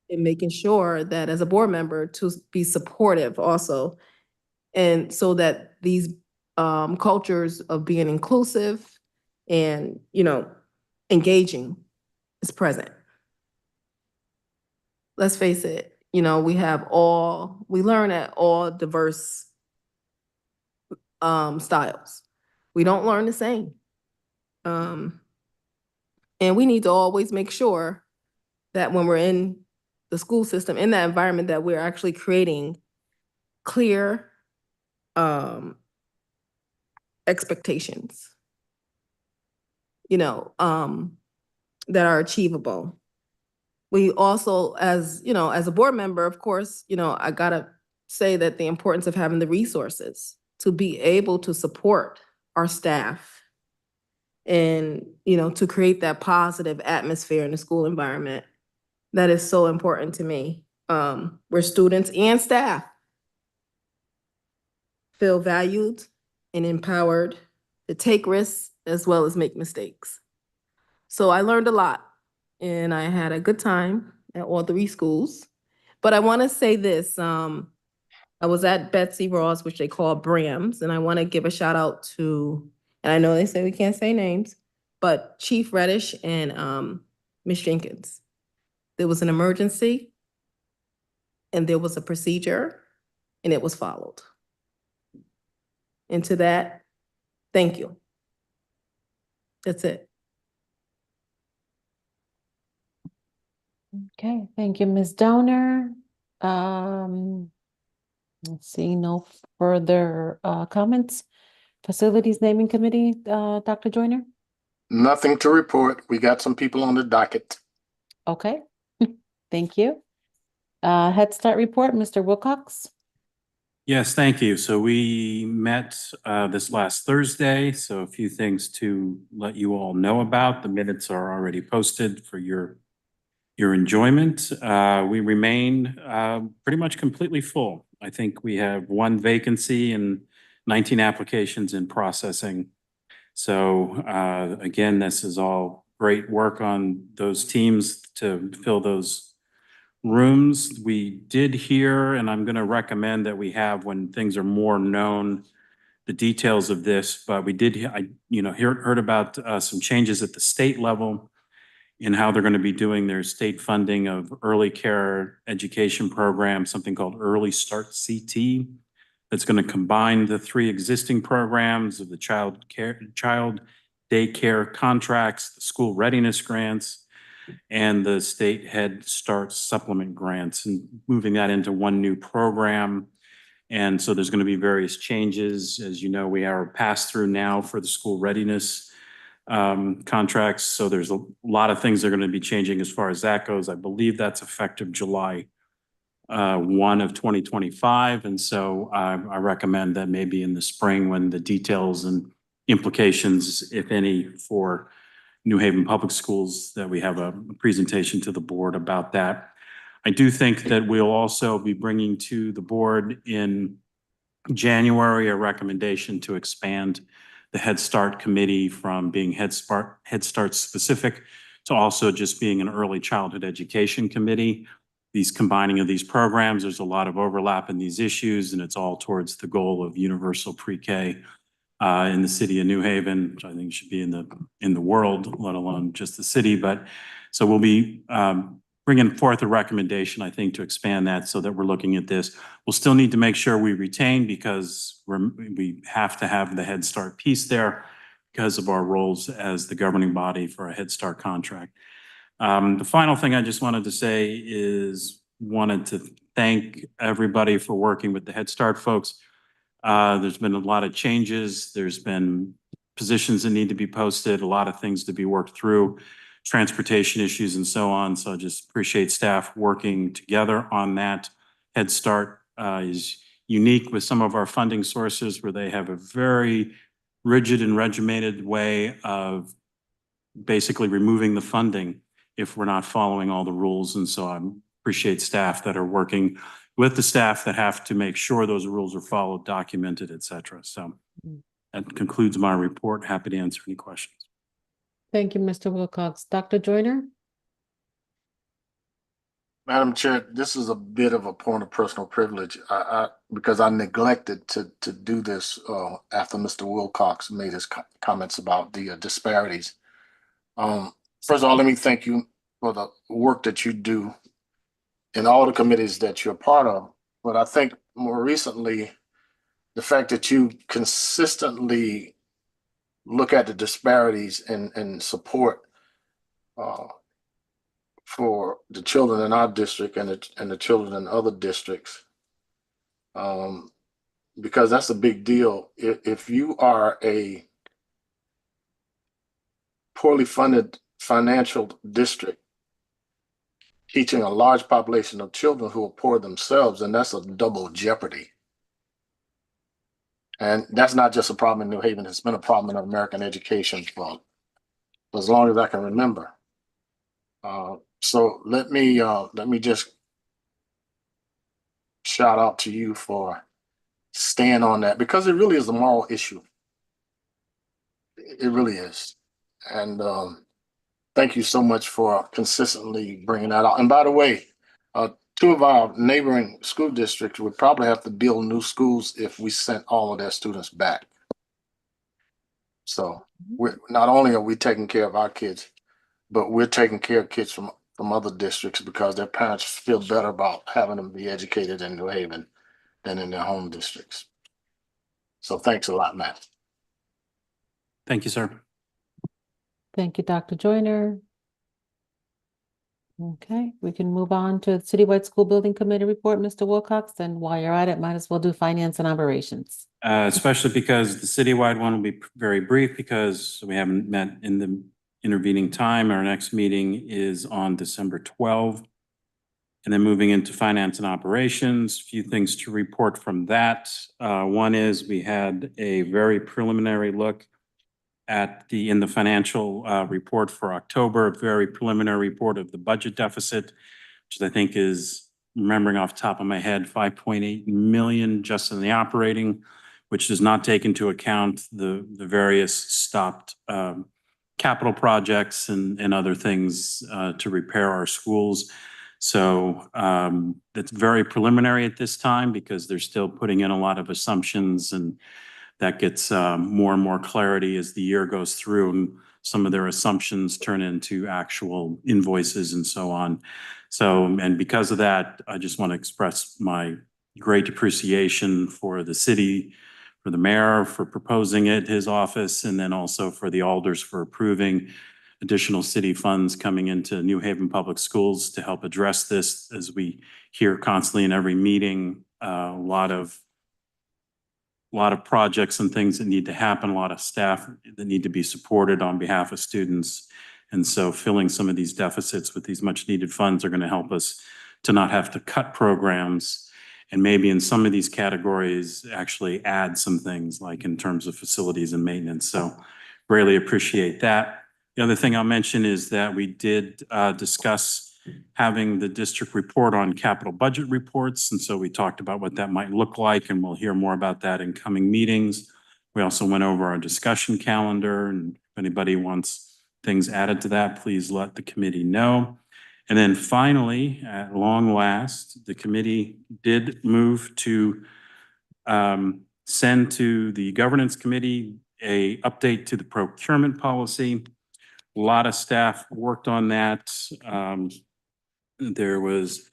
and making sure that as a board member to be supportive also. And so that these cultures of being inclusive and, you know, engaging is present. Let's face it, you know, we learn at all diverse styles. We don't learn the same. And we need to always make sure that when we're in the school system, in that environment, that we're actually creating clear expectations, you know, that are achievable. We also, as, you know, as a board member, of course, you know, I gotta say that the importance of having the resources to be able to support our staff and, you know, to create that positive atmosphere in the school environment. That is so important to me, where students and staff feel valued and empowered to take risks as well as make mistakes. So I learned a lot and I had a good time at all 3 schools. But I want to say this, I was at Betsy Ross, which they call Brams, and I want to give a shout out to, and I know they say we can't say names, but Chief Reddish and Ms. Jenkins. There was an emergency and there was a procedure and it was followed. And to that, thank you. That's it. Okay, thank you, Ms. Downer. Let's see, no further comments. Facilities Naming Committee, Dr. Joyner? Nothing to report. We got some people on the docket. Okay, thank you. Head Start report, Mr. Wilcox? Yes, thank you. So we met this last Thursday, so a few things to let you all know about. The minutes are already posted for your your enjoyment. We remain pretty much completely full. I think we have one vacancy and 19 applications in processing. So again, this is all great work on those teams to fill those rooms. We did hear, and I'm going to recommend that we have, when things are more known, the details of this, but we did, heard about some changes at the state level in how they're going to be doing their state funding of early care education program, something called Early Start CT. That's going to combine the 3 existing programs of the child daycare contracts, the school readiness grants, and the state Head Start supplement grants, and moving that into one new program. And so there's going to be various changes. As you know, we are pass through now for the school readiness contracts. So there's a lot of things that are going to be changing as far as that goes. I believe that's effective July 1 of 2025. And so I recommend that maybe in the spring, when the details and implications, if any, for New Haven Public Schools, that we have a presentation to the board about that. I do think that we'll also be bringing to the board in January a recommendation to expand the Head Start Committee from being Head Start specific to also just being an early childhood education committee. These combining of these programs, there's a lot of overlap in these issues, and it's all towards the goal of universal pre-K in the city of New Haven, which I think should be in the world, let alone just the city. But so we'll be bringing forth a recommendation, I think, to expand that, so that we're looking at this. We'll still need to make sure we retain, because we have to have the Head Start piece there because of our roles as the governing body for a Head Start contract. The final thing I just wanted to say is wanted to thank everybody for working with the Head Start folks. There's been a lot of changes. There's been positions that need to be posted, a lot of things to be worked through, transportation issues and so on. So I just appreciate staff working together on that. Head Start is unique with some of our funding sources, where they have a very rigid and regimented way of basically removing the funding if we're not following all the rules. And so I appreciate staff that are working with the staff that have to make sure those rules are followed, documented, et cetera. So that concludes my report. Happy to answer any questions. Thank you, Mr. Wilcox. Dr. Joyner? Madam Chair, this is a bit of a point of personal privilege, because I neglected to do this after Mr. Wilcox made his comments about the disparities. First of all, let me thank you for the work that you do in all the committees that you're part of. But I think more recently, the fact that you consistently look at the disparities and support for the children in our district and the children in other districts, because that's a big deal. If you are a poorly funded financial district teaching a large population of children who are poor themselves, and that's a double jeopardy. And that's not just a problem in New Haven. It's been a problem in American education for as long as I can remember. So let me just shout out to you for staying on that, because it really is a moral issue. It really is. And thank you so much for consistently bringing that out. And by the way, 2 of our neighboring school districts would probably have to build new schools if we sent all of their students back. So not only are we taking care of our kids, but we're taking care of kids from other districts, because their parents feel better about having them be educated in New Haven than in their home districts. So thanks a lot, Matt. Thank you, sir. Thank you, Dr. Joyner. Okay, we can move on to the Citywide School Building Committee report, Mr. Wilcox. And while you're at it, might as well do finance and operations. Especially because the citywide one will be very brief, because we haven't met in the intervening time. Our next meeting is on December 12. And then moving into finance and operations, a few things to report from that. One is we had a very preliminary look in the financial report for October, a very preliminary report of the budget deficit, which I think is, remembering off the top of my head, 5.8 million just in the operating, which does not take into account the various stopped capital projects and other things to repair our schools. So it's very preliminary at this time because they're still putting in a lot of assumptions, and that gets more and more clarity as the year goes through, and some of their assumptions turn into actual invoices and so on. So, and because of that, I just want to express my great appreciation for the city, for the mayor for proposing it, his office, and then also for the alders for approving additional city funds coming into New Haven Public Schools to help address this. As we hear constantly in every meeting, a lot of projects and things that need to happen, a lot of staff that need to be supported on behalf of students. And so filling some of these deficits with these much needed funds are going to help us to not have to cut programs, and maybe in some of these categories actually add some things like in terms of facilities and maintenance. So really appreciate that. The other thing I'll mention is that we did discuss having the district report on capital budget reports. And so we talked about what that might look like, and we'll hear more about that in coming meetings. We also went over our discussion calendar, and if anybody wants things added to that, please let the committee know. And then finally, at long last, the committee did move to send to the governance committee a update to the procurement policy. A lot of staff worked on that. There was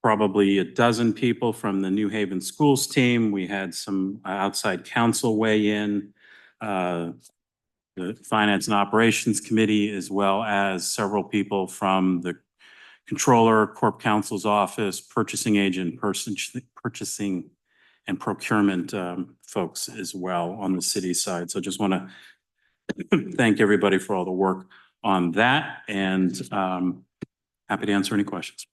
probably a dozen people from the New Haven Schools team. We had some outside counsel weigh in, the Finance and Operations Committee, as well as several people from the Controller, Corp Counsel's office, purchasing agent, purchasing and procurement folks as well on the city side. So just want to thank everybody for all the work on that, and happy to answer any questions.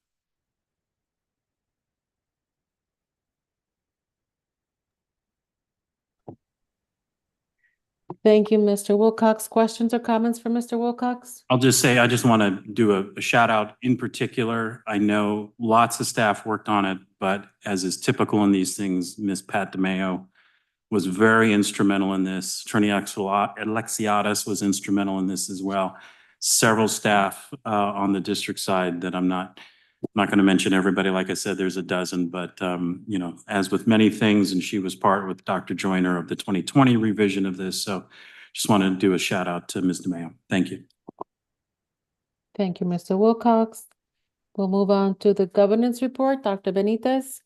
Thank you, Mr. Wilcox. Questions or comments for Mr. Wilcox? I'll just say, I just want to do a shout out in particular. I know lots of staff worked on it, but as is typical in these things, Ms. Pat DeMayo was very instrumental in this. Attorney Alexiadis was instrumental in this as well. Several staff on the district side that I'm not going to mention everybody. Like I said, there's a dozen, but you know, as with many things, and she was part with Dr. Joyner of the 2020 revision of this. So just want to do a shout out to Ms. DeMayo. Thank you. Thank you, Mr. Wilcox. We'll move on to the governance report. Dr. Benitez.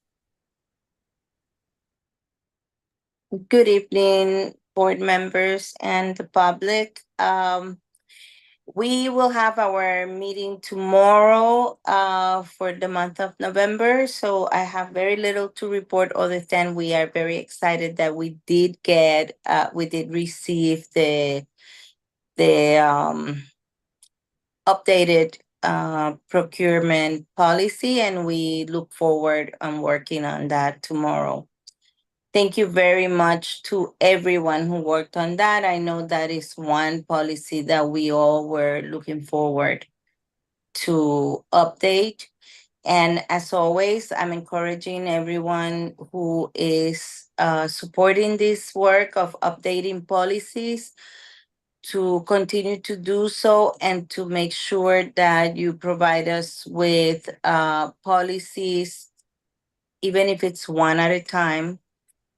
Good evening, board members and the public. We will have our meeting tomorrow for the month of November. So I have very little to report other than we are very excited that we did receive the updated procurement policy, and we look forward on working on that tomorrow. Thank you very much to everyone who worked on that. I know that is one policy that we all were looking forward to update. And as always, I'm encouraging everyone who is supporting this work of updating policies to continue to do so, and to make sure that you provide us with policies, even if it's one at a time,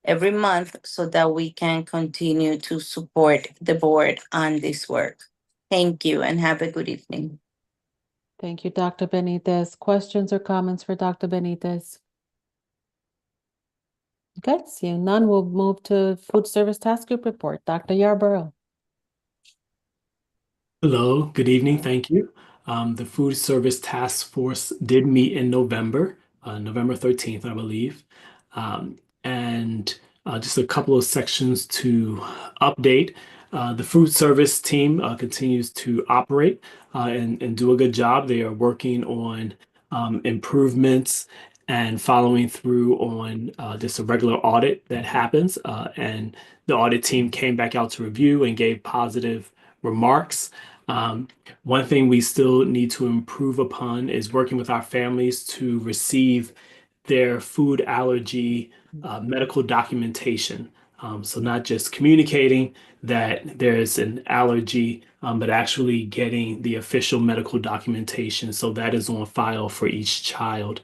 every month, so that we can continue to support the board on this work. Thank you and have a good evening. Thank you, Dr. Benitez. Questions or comments for Dr. Benitez? Okay, seeing none, we'll move to Food Service Task Group report. Dr. Yarborough. Hello, good evening, thank you. The Food Service Task Force did meet in November, November 13th, I believe. And just a couple of sections to update. The food service team continues to operate and do a good job. They are working on improvements and following through on just a regular audit that happens. And the audit team came back out to review and gave positive remarks. One thing we still need to improve upon is working with our families to receive their food allergy medical documentation. So not just communicating that there's an allergy, but actually getting the official medical documentation. So that is on file for each child.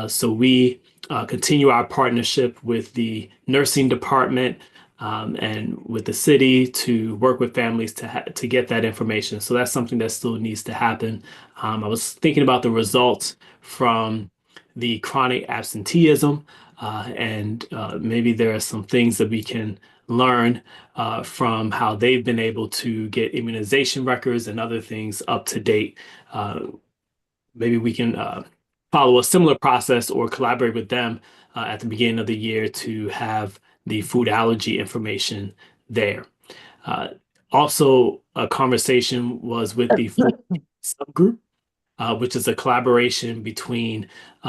So we continue our partnership with the nursing department and with the city to work with families to get that information. So that's something that still needs to happen. I was thinking about the results from the chronic absenteeism, and maybe there are some things that we can learn from how they've been able to get immunization records and other things up to date. Maybe we can follow a similar process or collaborate with them at the beginning of the year to have the food allergy information there. Also, a conversation was with the food subgroup, which is a collaboration between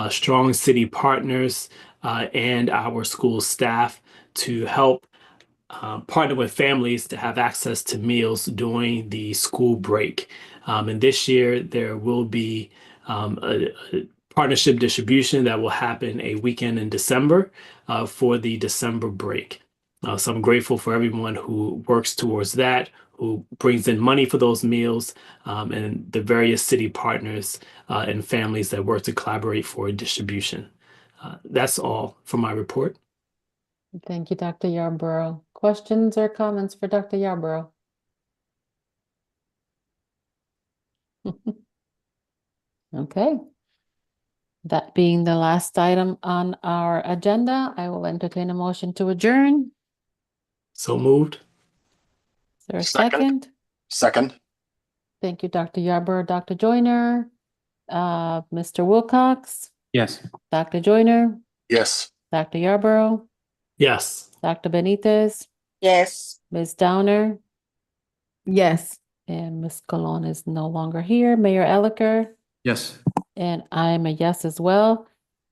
Strong City Partners and our school staff to help partner with families to have access to meals during the school break. And this year, there will be a partnership distribution that will happen a weekend in December for the December break. So I'm grateful for everyone who works towards that, who brings in money for those meals, and the various city partners and families that work to collaborate for distribution. That's all for my report. Thank you, Dr. Yarborough. Questions or comments for Dr. Yarborough? Okay. That being the last item on our agenda, I will entertain a motion to adjourn. So moved. Is there a second? Second. Thank you, Dr. Yarborough, Dr. Joyner, Mr. Wilcox, Yes. Dr. Joyner, Yes. Dr. Yarborough, Yes. Dr. Benitez, Yes. Ms. Downer, Yes. and Ms. Colon is no longer here. Mayor Elicker, Yes. and I'm a yes as well.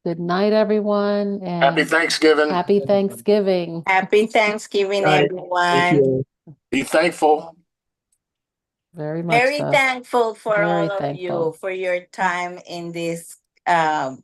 Good night, everyone, and Happy Thanksgiving. happy Thanksgiving. Happy Thanksgiving, Right. everyone. you. Be thankful. Very much Very so. thankful for Very all of you thankful. for your time in this board.